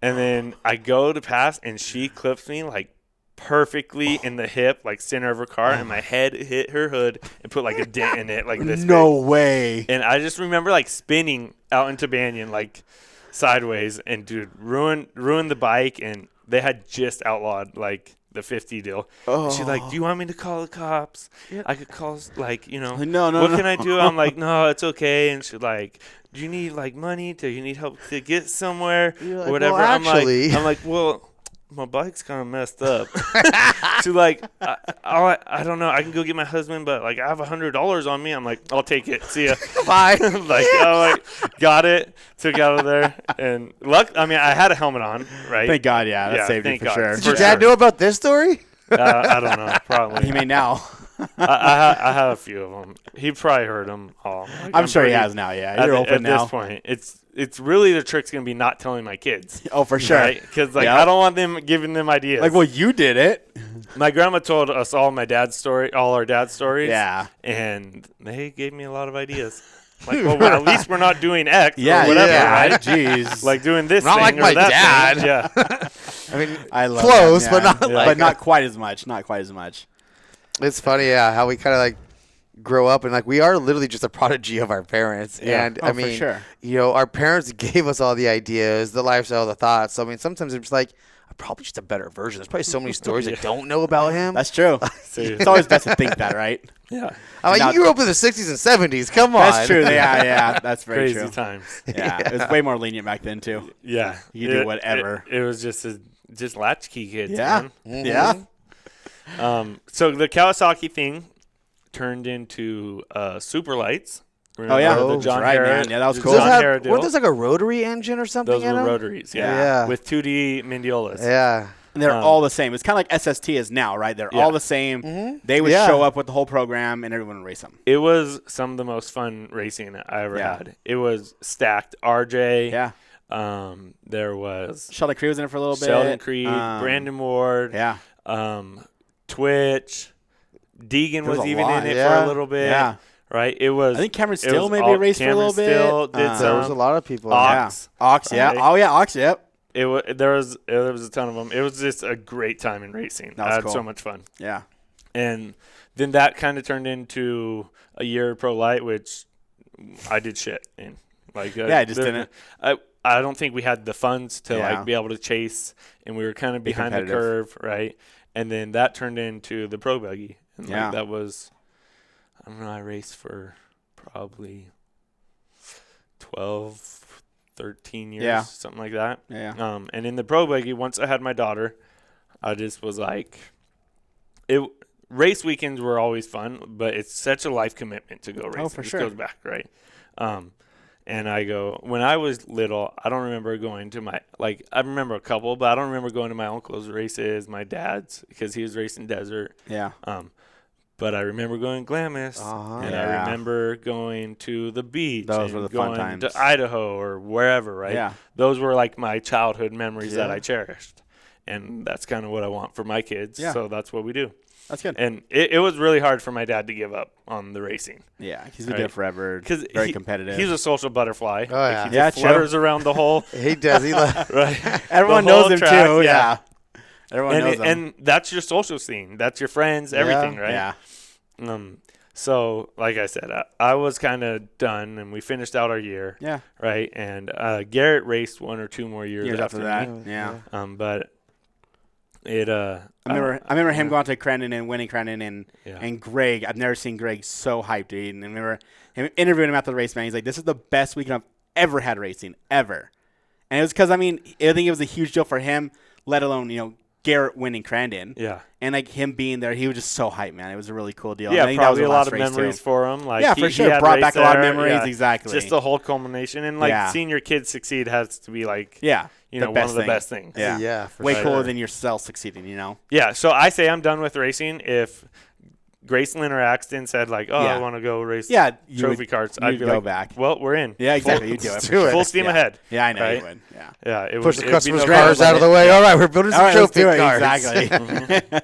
And then I go to pass, and she clips me like perfectly in the hip, like center of her car, and my head hit her hood and put like a dent in it, like this. No big. way. And I just remember like spinning out into Banyan, like sideways, and dude, ruined the bike and they had just outlawed like the 50 deal. And she's like, do you want me to call the cops? I could call, like, you know, what can I do? I'm like, no, it's okay. And she's like, do you need like money? Do you need help to get somewhere or whatever? Well, actually. I'm like, well, my bike's kind of messed up. She's like, I don't know. I can go get my husband, but like I have $100 on me. I'm like, I'll take it. See ya. Bye. Got it. Took it out of there. And I had a helmet on, right? Thank God, yeah. That saved you for sure. Did your dad know about this story? I don't know. Probably. He may now. I have a few of them. He probably heard them all. Like, I'm sure he has now, yeah. You're open now. At this point, it's really the trick's going to be not telling my kids. Oh, for sure. Right? Because I don't want them giving them ideas. Like, well, you did it. My grandma told us all our dad's stories. Yeah. And they gave me a lot of ideas. Like, well, at least we're not doing X or whatever, right? Jeez. Like doing this not thing like or my that dad. thing. Yeah. I mean, I love close, that, but not like. But not quite as much. Not quite as much. It's funny, yeah, how we kind of like grow up and like we are literally just a prodigy of our parents. Yeah. And I mean, for sure. You know, our parents gave us all the ideas, the lifestyle, the thoughts. So I mean, sometimes it's like I'm probably just a better version. There's probably so many stories I don't know about him. That's true. It's always best to think that, right? Yeah. I'm like, you grew up in the 60s and 70s. Come on. That's true. Yeah. That's very Crazy true. times. Yeah. It was way more lenient back then, too. Yeah. You could do whatever. It was just latchkey kids. Yeah. Man. Yeah. So the Kawasaki thing turned into super lights. Oh, yeah. The John right, Hara, man. Yeah, that was the cool. John Hara deal. Weren't those like a rotary engine or something? Those were rotaries, Yeah. With 2D Mendiolas. Yeah. And they're all the same. It's kind of like SST is now, right? They're all the same. Mm-hmm. They would show up with the whole program, and everyone would race them. It was some of the most fun racing I ever had. It was stacked. RJ. Yeah. There was Sheldon Creed was in it for a little bit. Sheldon Creed, Brandon Ward. Yeah. Twitch. Deegan was even lot. in it for a little bit. Yeah. Right? It was. I think Cameron Steele maybe raced for a little bit. Steele did There was a lot of people. Ox. Ox, yeah. Right? Oh, yeah, Ox, yep. There was a ton of them. It was just a great time in racing. I had so much fun. Yeah. And then that kind of turned into a year of Pro Light, which I did shit in. Like, I just didn't. I don't think we had the funds to like be able to chase, and we were kind of behind the curve, right? And then that turned into the Pro Buggy, and like that was, I don't know, I raced for probably 12, 13 years, something like that. Yeah. And in the Pro Buggy, once I had my daughter, I just was like, race weekends were always fun, but it's such a life commitment to go racing. Oh, for sure. It goes back, right? And I go, when I was little, I don't remember going to I remember a couple, but I don't remember going to my uncle's races, my dad's, because he was racing desert. Yeah. But I remember going Glamis, and I remember going to the beach. Those were the fun times. To Idaho or wherever, right? Yeah. Those were like my childhood memories that I cherished. And that's kind of what I want for my kids. Yeah. So that's what we do. That's good. And it was really hard for my dad to give up on the racing. Yeah, he's been doing it forever. Because very competitive. He's a social butterfly. Oh, yeah. He just flutters around the whole. He does. Right. Everyone knows him too. Yeah. Everyone knows him. And that's your social scene. That's your friends, everything, right? Yeah. So, like I said, I was kind of done, and we finished out our year. Yeah. Right. And Garrett raced 1 or 2 more years after that. me. Yeah. But it. I remember him going to Crandon and winning Crandon and Greg. I've never seen Greg so hyped, dude. And I remember him interviewing him after the race, man. He's like, "This is the best weekend I've ever had racing, ever." And it was because I think it was a huge deal for him, let alone Garrett winning Crandon. Yeah. And like him being there, he was just so hyped, man. It was a really cool deal. Yeah, I think probably that was a lot of memories for him. Like for sure. Brought back a lot of memories, exactly. Just the whole culmination, and seeing your kids succeed has to be like, one of the best things. Yeah, for way sure. cooler than yourself succeeding. Yeah. So I say I'm done with racing if Graceland or Axton said like, I want to go race trophy carts. I'd be go like, back. Well, we're in. Yeah, exactly. You do it. Full steam ahead. Yeah, I know right? you would. Yeah. Yeah. Push the customers' cars out of the way. All right, we're building some trophy cars. Exactly.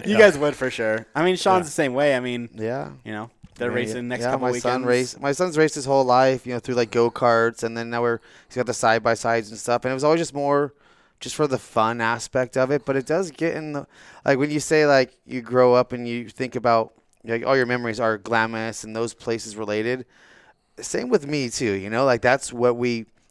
You guys would for sure. I mean, Sean's the same way. I mean, they're racing next couple weekends. My son's raced his whole life, through like go-karts, and then now he's got the side-by-sides and stuff. And it was always just more just for the fun aspect of it. But it does get in the – like when you say like you grow up and you think about like all your memories are Glamis and those places related. Same with me too, like that's what we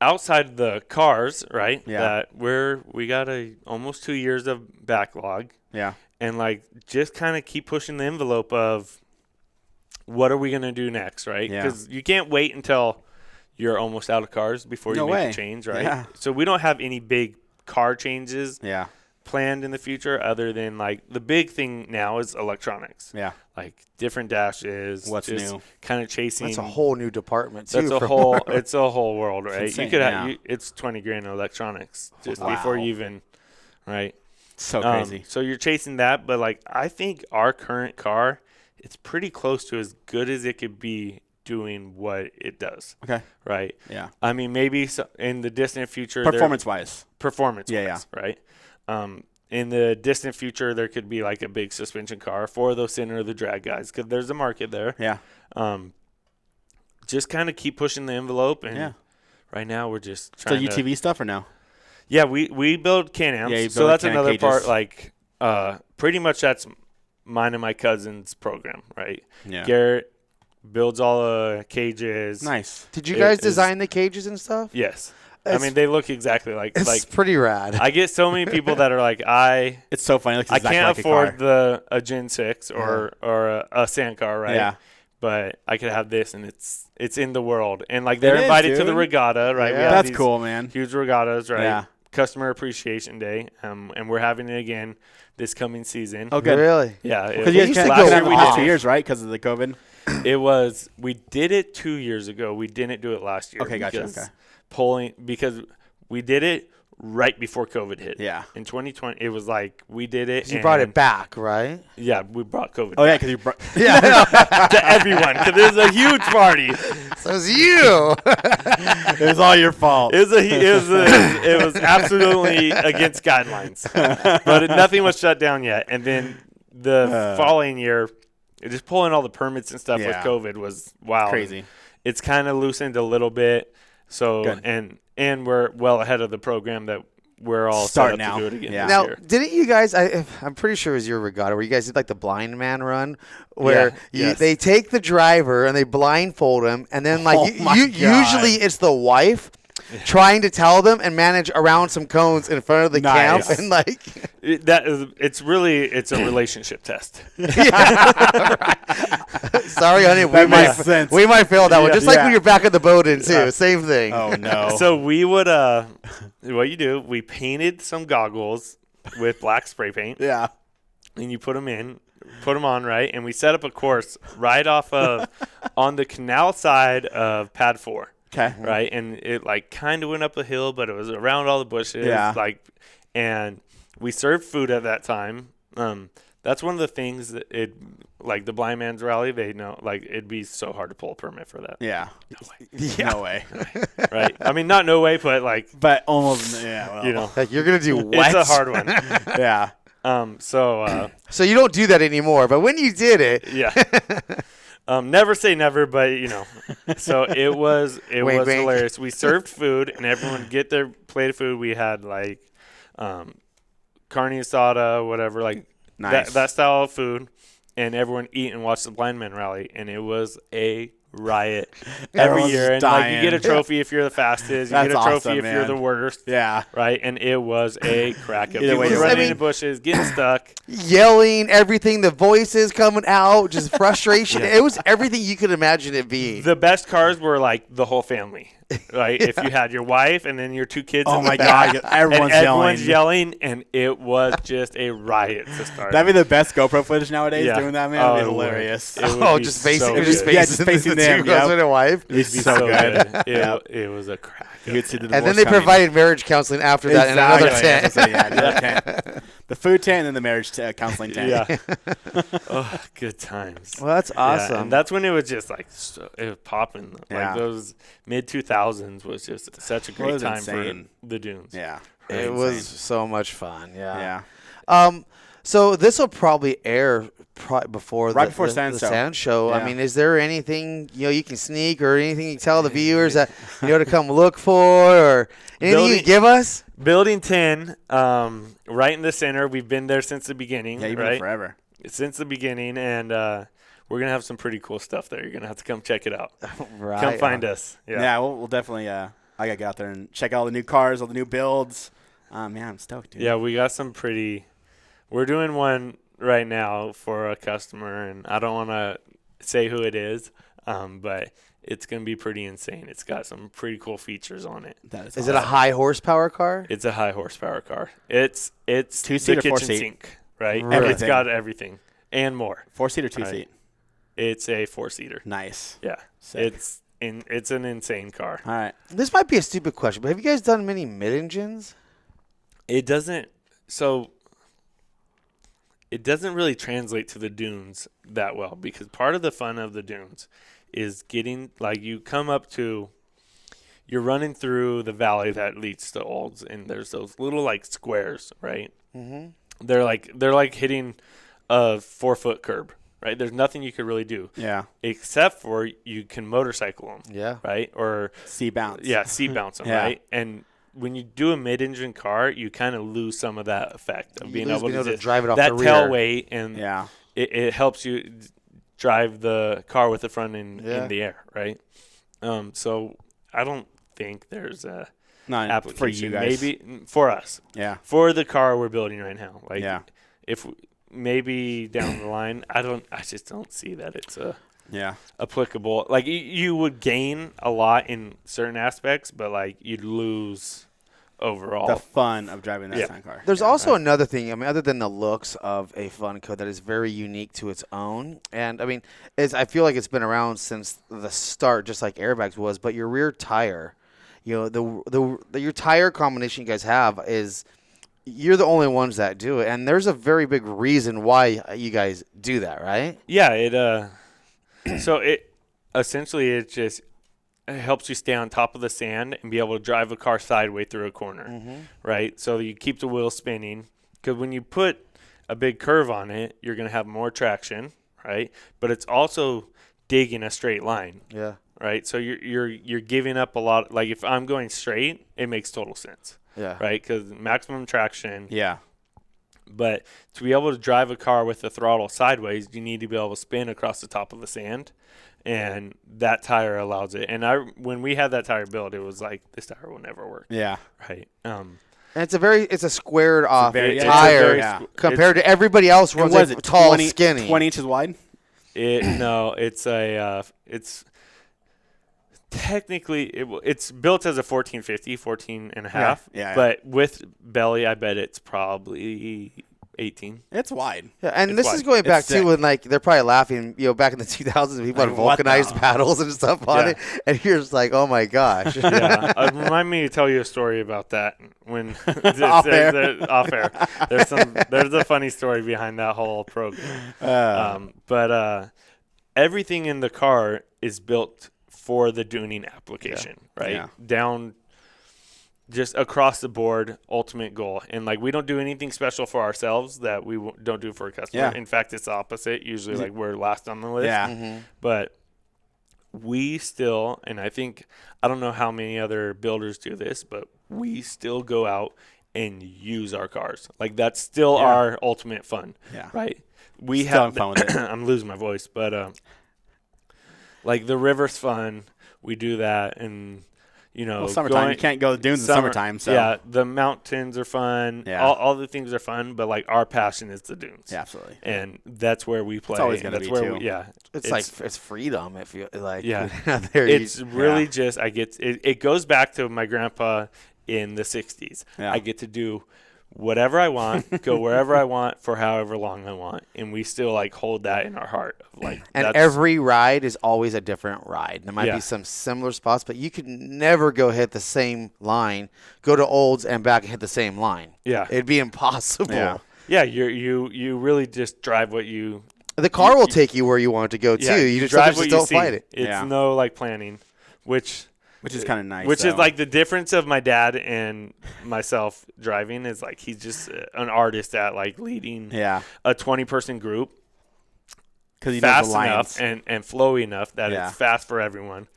outside the cars, right? Yeah. That we got almost 2 years of backlog. Yeah. And like just kind of keep pushing the envelope of what are we going to do next, right? Yeah. Because you can't wait until you're almost out of cars before you make a change, right? Yeah. So we don't have any big car changes Yeah. planned in the future other than like the big thing now is electronics. Yeah. Like different dashes. What's just new? Kind of chasing. That's a whole new department too. It's a whole world, right? insane, You could yeah. it's 20 grand in electronics just Wow. before you even, right? So crazy. So you're chasing that, but like I think our current car, it's pretty close to as good as it could be doing what it does. Okay. Right. Yeah. I mean, maybe in the distant future, Performance-wise. yeah, right. In the distant future, there could be like a big suspension car for those center of the drag guys because there's a market there. Yeah. Just kind of keep pushing the envelope, and Yeah. right now we're just Still trying UTV stuff or no? Yeah, we build Can-Ams. Yeah, you So build that's Can-Am another cages. part. Like, pretty much that's mine and my cousin's program, right? Yeah. Garrett builds all the cages. Nice. Did you It guys is- design the cages and stuff? Yes. It's- I mean, they look exactly like It's pretty rad. I get so many people that are like, It's so funny. It looks I exactly can't like afford a car. a Gen 6 or a sand car, right? Yeah. But I could have this, and it's in the world. And, like, they're It is, invited to dude. the regatta, right? Yeah. We have That's these cool, man. Huge regattas, right? Yeah. Customer Appreciation Day, and we're having it again this coming season. Oh, good. Really? Yeah. Because you guys used can't to go go in the we last did 2 years, right? Because of the COVID. we did it 2 years ago. We didn't do it last year. Okay, gotcha, Because we did it right before COVID hit. Yeah. In 2020, it was like we did it. You brought and- it back, right? Yeah, we brought COVID Oh, yeah, because you brought. to everyone because it was a huge party. So it's you. It was all your fault. It was absolutely against guidelines, but nothing was shut down yet. And then the following year, just pulling all the permits and stuff with Yeah. COVID was wild. Crazy. It's kind of loosened a little bit. So Good. and we're well ahead of the program that we're all Starting set up now. to do it again Yeah. this Now, year. didn't you guys? I'm pretty sure it was your regatta where you guys did like the blind man run, where yes. they take the driver and they blindfold him, and then like Oh my God. usually it's the wife trying to tell them and manage around some cones in front of the Nice. camp, and like It's a relationship test. sorry, honey, That makes sense. we might fail that one, just like Yeah. when you're back at the boat in too, same thing. Oh, no. So we would what you do, we painted some goggles with black spray paint. Yeah. And you put them on, right? And we set up a course right off of on the canal side of pad 4. Okay. Right? And it like kind of went up a hill, but it was around all the bushes. Yeah. And we served food at that time. That's one of the things that like the blind man's rally, they know, like it'd be so hard to pull a permit for that. Yeah. Yeah. No way. Right? I mean, not no way, but like, But almost, yeah. Well, you know, Like you're gonna do what? it's a hard one. Yeah. So you don't do that anymore, but when you did it, Yeah. Never say never, but so it was Wink, wink. hilarious. We served food and everyone would get their plate of food. We had like carne asada, whatever, like Nice. that style of food, and everyone eat and watch the blind man rally, and it was a riot every Everyone's year. And like you get a dying. trophy if you're the fastest, you That's get a trophy awesome, if you're man. the worst. Yeah. Right, and it was a crack up. Either People way, were you're running right. into bushes, getting stuck. yelling, everything, the voices coming out, just frustration. Yeah. It was everything you could imagine it being. The best cars were like the whole family, right? If you had your wife and then your two kids. Oh in the my back, God, everyone's and everyone's yelling. yelling, and it was just a riot to start. That'd be the best GoPro footage nowadays Yeah. doing that, man. Oh, It'd it be would. hilarious. It would Oh, be just facing, so it just good. Yeah, faces just facing the them, two girls yep. and a wife. It'd be so so good. good. Yep. It was a crack. You could see the And then divorce they coming. provided marriage counseling after that in another tent. Exactly. Yeah, another tent. The food tent and then the marriage counseling tent. Yeah. Oh, good times. Well, that's Yeah, awesome. and that's when it was just like it was popping. Yeah. Like those mid 2000s was just such a It great was time insane. for the dunes. Yeah. it was so much fun. Yeah. Yeah. So this will probably air before Right the, before the, Sand the Show. Sand Show. Yeah. I mean, is there anything you can sneak or anything you can tell the viewers that to come look for or anything you can give us? Building 10, right in the center. We've been there since the beginning. Yeah, you've been right? there forever. Since the beginning, and we're gonna have some pretty cool stuff there. You're gonna have to come check it out. Right. Come find us. Yeah. Yeah, we'll definitely I gotta get out there and check out all the new cars, all the new builds. Man, I'm stoked, dude. Yeah, we got some pretty. We're doing one right now for a customer, and I don't want to say who it is, but it's gonna be pretty insane. It's got some pretty cool features on it. That is Is it a high horsepower car? It's a high horsepower car. It's 2-seat the or kitchen 4-seat? sink, right? Everything. It's got everything and more. 4-seat or 2-seat? Right. It's a 4-seater. Nice. Yeah, Sick. it's an insane car. All right. This might be a stupid question, but have you guys done many mid-engines? It doesn't really translate to the dunes that well, because part of the fun of the dunes is getting, like, you're running through the valley that leads to Olds, and there's those little like squares, right? Mm-hmm. They're like hitting a 4-foot curb, right? There's nothing you could really do. Yeah. Except for you can motorcycle them. Yeah. Right? Or Seat bounce. Yeah, seat bounce them, Yeah. right? And when you do a mid-engine car, you kind of lose some of that effect of being able to just drive it off that the rear. tail weight, and Yeah. it helps you drive the car with the front end in the air, right? So I don't think there's a Not application for you guys. maybe for us. Yeah. For the car we're building right now. Like, Yeah. if maybe down the line, I just don't see that it's Yeah. applicable. Like, you would gain a lot in certain aspects, but like you'd lose overall. The fun of driving that Yeah. kind of car. There's also another thing, I mean, other than the looks of a Funco that is very unique to its own. And, I mean, I feel like it's been around since the start, just like airbags was. But your rear tire, you know, your tire combination you guys have is you're the only ones that do it. And there's a very big reason why you guys do that, right? Yeah, so it helps you stay on top of the sand and be able to drive a car sideways through a corner, right? So you keep the wheel spinning, because when you put a big curve on it, you're going to have more traction, right? But it's also digging a straight line, Yeah. right? So you're giving up a lot. Like, if I'm going straight, it makes total sense, Yeah. right? Because maximum traction. Yeah. But to be able to drive a car with the throttle sideways, you need to be able to spin across the top of the sand, and that tire allows it. And when we had that tire built, it was like, this tire will never work. Yeah. Right. And it's a squared off very- it's tire very compared to everybody else who And runs was it it tall, 20, skinny. 20 inches wide? It's technically it's built as a 1450, 14 and a half. Yeah. But with belly, I bet it's probably 18. It's wide. Yeah, and It's this wide. is going back It's too sick. when, like, they're probably laughing, you know, back in the 2000s, people had Like, what the- vulcanized paddles and stuff on Yeah. it, and you're just like, oh my gosh. Yeah, remind me to tell you a story about that when Off air. off air. There's a funny story behind that whole program. But everything in the car is built for the duning application, right? Yeah. Down, just across the board, ultimate goal. And like, we don't do anything special for ourselves that we don't do for a customer. Yeah. In fact, it's the opposite. Usually, like, we're last on the list. Yeah. But we still, and I don't know how many other builders do this, but we still go out and use our cars. Like, that's still our ultimate fun. Yeah. Right? We Still have having fun with it. I'm losing my voice, but like, the river's fun. We do that, and Well, summertime. You can't go to the dunes in summertime. So. Yeah, the mountains are fun. Yeah. All the things are fun, but like, our passion is the dunes. Yeah, absolutely. And that's where we play. always gonna that's be, where too. Yeah. It's like it's freedom if you like. Yeah. there It's you, really just it goes back to my grandpa in the 60s. Yeah. I get to do whatever I want, go wherever I want for however long I want, and we still like hold that in our heart. Like, and that's, every ride is always a different ride. There might Yeah. be some similar spots, but you could never go hit the same line, go to Olds and back and hit the same line. Yeah. It'd be impossible. Yeah. Yeah, you really just drive what you The car will take you where you want to go too. yeah, you just drive sometimes what just you don't see. fight it. It's Yeah. no like planning, which Which is kind of nice. Which is though. like the difference of my dad and myself driving is like, he's just an artist at like leading Yeah. a 20-person group Because he knows fast the lines. enough and flowy enough that Yeah. it's fast for everyone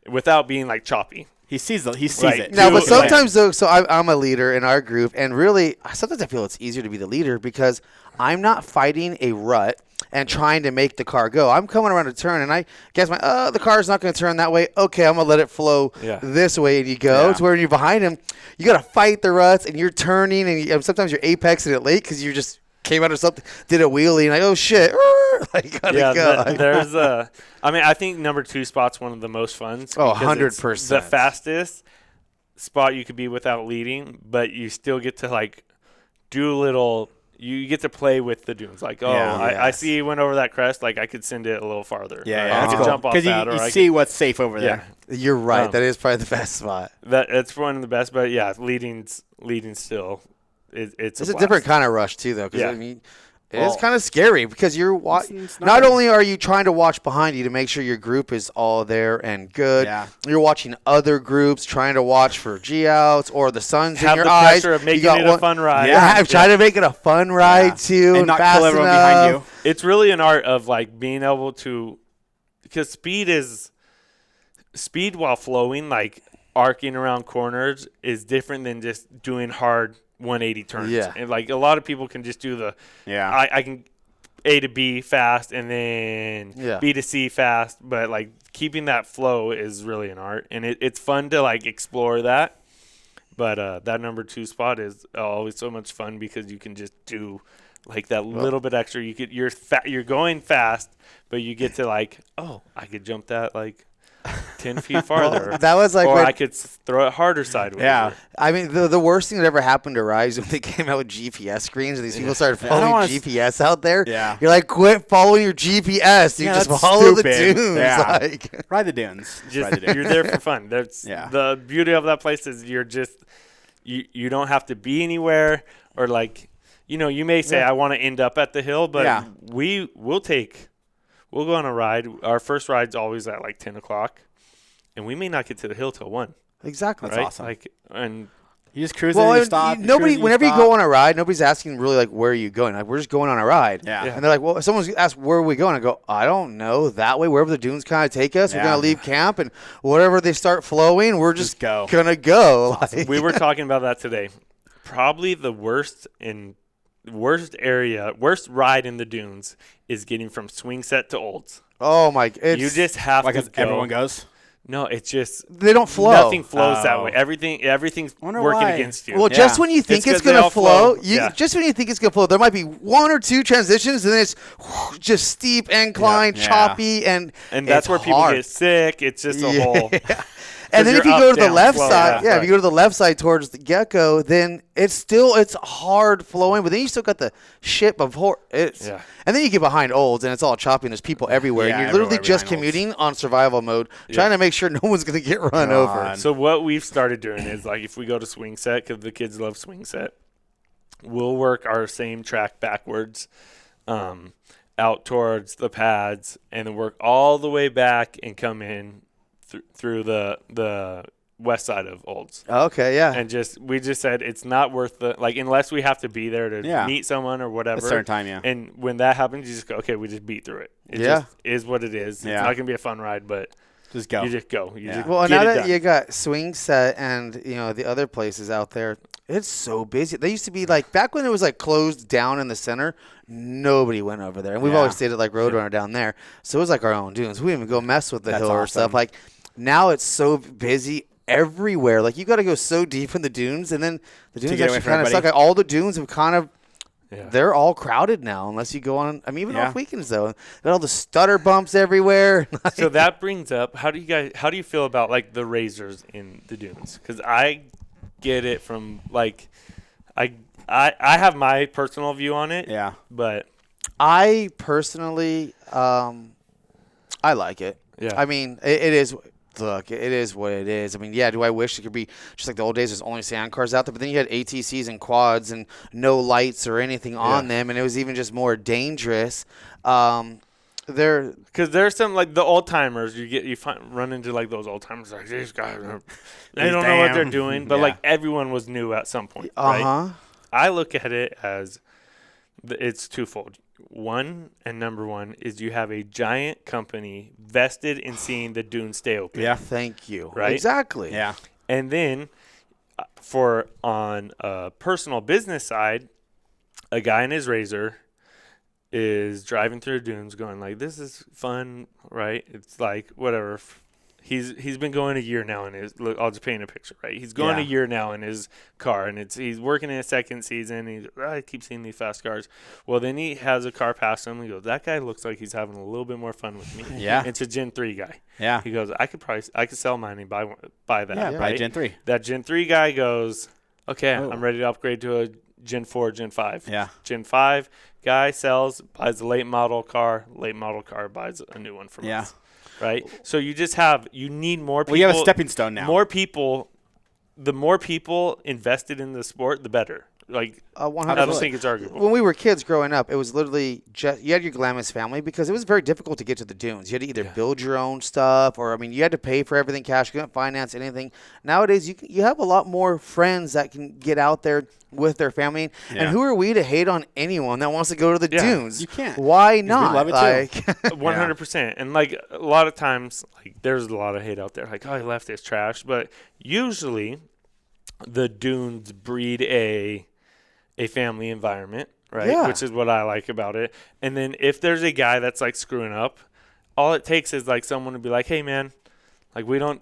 without being like choppy. He sees Right. it. Now, but Dude, sometimes though, so I'm a leader in our group, and really, sometimes I feel it's easier to be the leader because I'm not fighting a rut and trying to make the car go. I'm coming around a turn, and I guess the car's not going to turn that way. Okay, I'm going to let it flow this way, and you go. It's where you're behind him. You got to fight the ruts, and you're turning, and sometimes you're apexing it late because you just came out of something, did a wheelie, and like, oh, shit. Like, gotta go. There's I think number 2 spot's one of the most fun. Oh, 100%. The fastest spot you could be without leading, but you still get to, like, do a little – you get to play with the dunes. Like, I see you went over that crest. Like, I could send it a little farther. Yeah. I could jump off that. Because you see what's safe over there. You're right. That is probably the best spot. It's one of the best. But, yeah, leading still, it's a different kind of rush, too, though. Because, I mean – it's kind of scary because you're not only are you trying to watch behind you to make sure your group is all there and good, you're watching other groups trying to watch for G-outs or the sun's in your eyes. Have the pressure of making it a fun ride. Trying to make it a fun ride, too. And not fast kill everyone enough. behind you. It's really an art of, like, being able to – because speed while flowing, like arcing around corners, is different than just doing hard – 180 turns. And like a lot of people can just do the I can A to B fast and then B to C fast, but like keeping that flow is really an art, and it's fun to like explore that. But that number 2 spot is always so much fun because you can just do like that little bit extra. You're going fast, but you get to like, I could jump that like 10 feet farther. That was like, or I could throw it harder sideways. Yeah. I mean, the worst thing that ever happened to Rise when they came out with GPS screens and these people started following GPS out there. Yeah. You're like, quit following your GPS. You just follow the dunes. Yeah. Like, ride the dunes. You're there for fun. That's the beauty of that place is you're just you don't have to be anywhere or like you may say I want to end up at the hill, but we'll go on a ride. Our first ride's always at like 10 o'clock, and we may not get to the hill till 1. Exactly. That's awesome. Like, and you just cruise and you stop. Whenever you go on a ride, nobody's asking really like, where are you going? Like, we're just going on a ride. Yeah. And they're like, well, if someone's asked, where are we going? I go, I don't know. That way, wherever the dunes kind of take us, we're going to leave camp, and whatever they start flowing, we're just going to go. Awesome. We were talking about that today. Probably the worst ride in the dunes is getting from swing set to olds. Oh my! You just have to go. Everyone goes. No, it's just they don't flow. Nothing flows that way. Everything's working against you. Well, just when you think it's going to flow, just when you think it's going to flow, there might be 1 or 2 transitions, and then it's just steep incline, choppy, and that's where people get sick. It's just a whole. And then if you go to the left side, if you go to the left side towards the Gecko, then it's hard flowing, but then you still got the ship of and then you get behind Olds, and it's all choppy, and there's people everywhere, and you're literally just commuting on survival mode, trying to make sure no one's going to get run over. So what we've started doing is, like, if we go to swing set, because the kids love swing set, we'll work our same track backwards out towards the pads, and then work all the way back and come in through the west side of Olds. Okay, yeah. And we just said it's not worth unless we have to be there to meet someone or whatever. At a certain time, yeah. And when that happens, you just go, okay, we just beat through it. It just is what it is. Yeah. It's not gonna be a fun ride, but just go. You just go. Well, now that you got swing set and the other places out there, it's so busy. They used to be like back when it was like closed down in the center. Nobody went over there, and we've always stayed at like Roadrunner down there. So it was like our own dunes. We didn't even go mess with the hill or stuff. Like now it's so busy everywhere. Like you got to go so deep in the dunes, and then the dunes actually kind of suck. Like, all the dunes have kind of. Yeah. They're all crowded now, unless you go on. I mean, even off weekends though, got all the stutter bumps everywhere. So that brings up how do you feel about like the razors in the dunes? Because I get it from like I have my personal view on it. Yeah, but I personally I like it. Yeah, I mean it is. Look, it is what it is. I mean, do I wish it could be just like the old days? There's only sand cars out there, but then you had ATCs and quads and no lights or anything on them, and it was even just more dangerous. Because there's some like the old timers run into like those old timers like these guys they don't know what they're doing, but like everyone was new at some point. Right? I look at it as it's twofold. Number one is you have a giant company vested in seeing the dune stay open. Yeah, thank you. Right? Exactly. Yeah. And then on a personal business side, a guy in his razor is driving through the dunes going like, this is fun, right? It's like, whatever. He's been going a year now in his. Look, I'll just paint a picture, right? He's going a year now in his car, and he's working in his second season. I keep seeing these fast cars. Well, then he has a car pass him. He goes, that guy looks like he's having a little bit more fun with me. Yeah, it's a Gen 3 guy. Yeah, he goes, I could sell mine and buy that. Yeah, right? buy Gen 3. That Gen 3 guy goes, okay, I'm ready to upgrade to a Gen 4, Gen 5. Yeah, Gen 5 guy sells, buys a late model car. Late model car buys a new one from us. Right, so you need more people. We have a stepping stone now. More people, the more people invested in the sport, the better. Like, 100%. I don't think it's arguable. When we were kids growing up, it was literally just you had your Glamis family because it was very difficult to get to the dunes. You had to either build your own stuff, or you had to pay for everything cash. You couldn't finance anything. Nowadays, you have a lot more friends that can get out there with their family. Yeah. And who are we to hate on anyone that wants to go to the dunes? You can't. Why not? We love it too. 100%. And like a lot of times, like there's a lot of hate out there. Like, oh, he left his trash. But usually, the dunes breed a family environment, right? Yeah. Which is what I like about it. And then if there's a guy that's like screwing up, all it takes is like someone to be like, hey man, like we don't,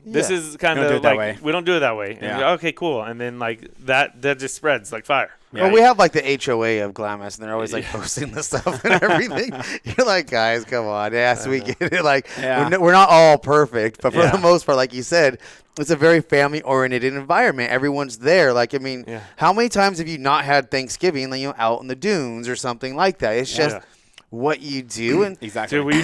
this is kind of like, we don't do it that way. And Yeah. you're like, okay, cool. And then like that just spreads like fire. Yeah. Well, we have like the HOA of Glamis, and they're always like posting the stuff and everything. You're like, guys, come on. Yes, we get it. Like, we're not all perfect, but for the most part, like you said, it's a very family-oriented environment. Everyone's there. Like, I mean, how many times have you not had Thanksgiving, out in the dunes or something like that? It's just what you do. And exactly. Dude, we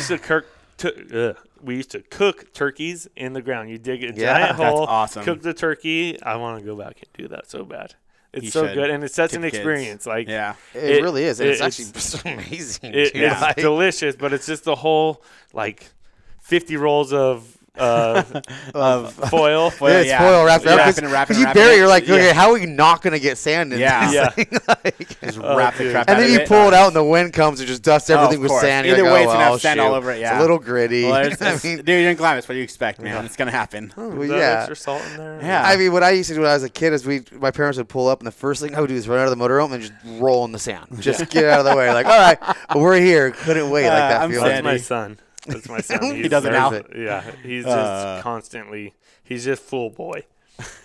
used to cook turkeys in the ground. You dig a giant hole, that's awesome. Cook the turkey. I want to go back and do that so bad. It's You so should. good, and it's such an Kids. experience. Like, it really is. And it's actually amazing. It's delicious, but it's just the whole, like, 50 rolls of foil. It's foil wrapped around. Because you bury it, you're like, okay, how are we not going to get sand in this thing? Just wrap the crap and out then of you it. pull it out and the wind comes and just dusts everything with course. sand. Either You're way, like, it's going to have sand all over it. It's a little gritty. Well, I mean, dude, you're in Glamis. What do you expect, man? It's going to happen. Is that extra salt in there? Yeah. I mean, what I used to do when I was a kid is my parents would pull up, and the first thing I would do is run out of the motorhome and just roll in the sand. Just get out of the way. Like, all right, we're here. Couldn't wait. Like that feeling. That's my son. That's my son. He does it now. Yeah, he's just constantly. He's just full boy.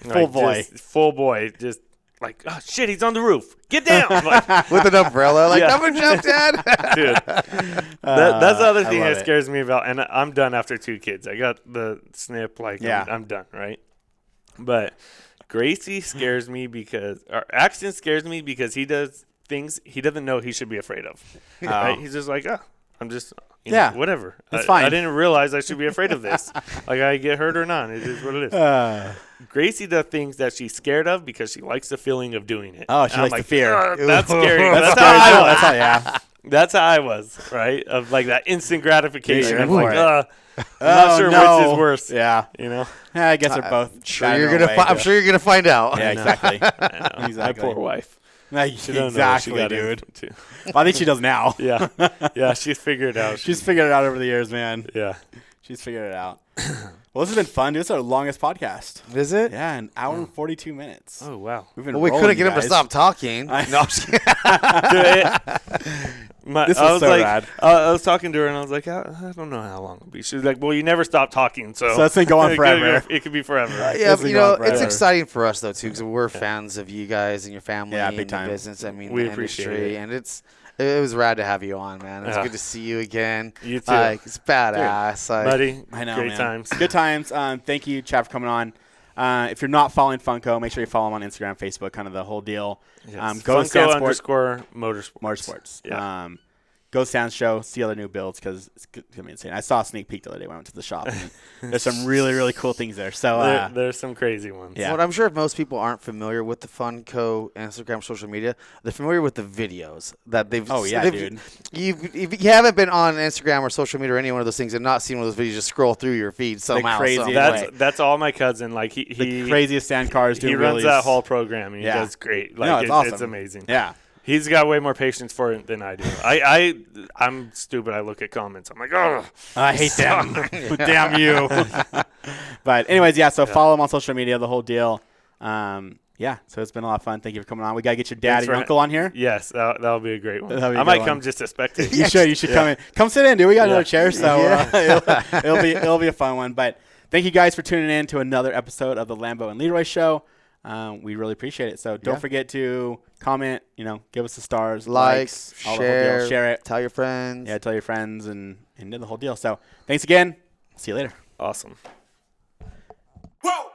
Full boy. Just like, oh shit, he's on the roof. Get down. Like, with an umbrella. Like, I'm gonna jump, Dad. Dude, that's the other thing love that scares me about. And I'm done after 2 kids. I got the snip. Like, I'm done. Right. But Gracie scares me Axton scares me because he does things he doesn't know he should be afraid of. Right? He's just like, I'm just. Whatever. It's fine. I didn't realize I should be afraid of this. Like, I get hurt or not. It is what it is. Gracie does things that she's scared of because she likes the feeling of doing it. Oh, she likes the fear. That's scary. That's how I was. That's That's how I was, right? Of like that instant gratification. Yeah, I'm like, I'm not sure which is worse. Yeah. Yeah, I guess they're both. I'm sure you're gonna find out. Yeah, exactly. I know. My poor wife. Exactly, dude. Well, I think she does now. Yeah, she's figured it out. She's figured it out over the years, man. Yeah. She's figured it out. Well, this has been fun, dude. This is our longest podcast. Is it? Yeah, an hour and 42 minutes. Oh, wow. We've been we rolling, couldn't get him to guys. stop talking. No, I'm just kidding. This was so rad. I was talking to her, and I was like, I don't know how long it'll be. She was like, well, you never stop talking, so it's been going forever. It could be forever. Yeah, It's been going it's forever. exciting for us though too, because we're fans of you guys and your family Yeah, and big your time. business. I mean, We the appreciate industry, it. and it was rad to have you on, man. It's Yeah. good to see you again. You too. Like, it's badass, like, Buddy, I know, great man. times. Good times. Thank you, Chad, for coming on. If you're not following Funco, make sure you follow him on Instagram, Facebook, kind of the whole deal. Yes. Go to Sand Sports. _motorsports. Yeah. Go to Sam's show, see other new builds because it's going to be insane. I saw a sneak peek the other day when I went to the shop. And there's some really, really cool things there. So There's some crazy ones. Yeah. What I'm sure if most people aren't familiar with the Funco Instagram social media, they're familiar with the videos that they've. Oh, yeah, they've- dude. If you haven't been on Instagram or social media or any one of those things and not seen one of those videos, just scroll through your feed somehow. craziest some way. way. That's all my cousin. Like he the craziest sand cars do. he runs that whole program. And he does great. Like No, it's awesome. It's amazing. Yeah. He's got way more patience for it than I do. I'm stupid. I look at comments. I'm like, oh, I hate them. Damn you. But anyways, yeah, so follow him on social media, the whole deal. yeah, so it's been a lot of fun. Thank you for coming on. We got to get your dad Thanks and your for- uncle on here. Yes, that'll be a great one. That'll be a I good might one. come just to spectate. You should come in. Come sit in, dude. We got another chair, so Yeah. it'll be a fun one. But thank you guys for tuning in to another episode of the Lambo and Leroy Show. We really appreciate it. So don't forget to comment, give us the stars, likes, all the whole deal. Share it. Tell your friends. Yeah, tell your friends and do the whole deal. So thanks again. See you later. Awesome. Whoa!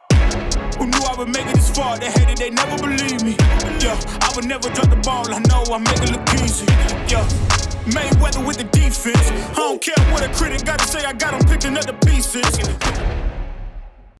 Who knew I would make it this far? They hated, they never believed me. Yeah, I would never drop the ball. I know I make it look easy. Yeah, Mayweather with the defense. I don't care what a critic gotta say. I got 'em picking up the pieces.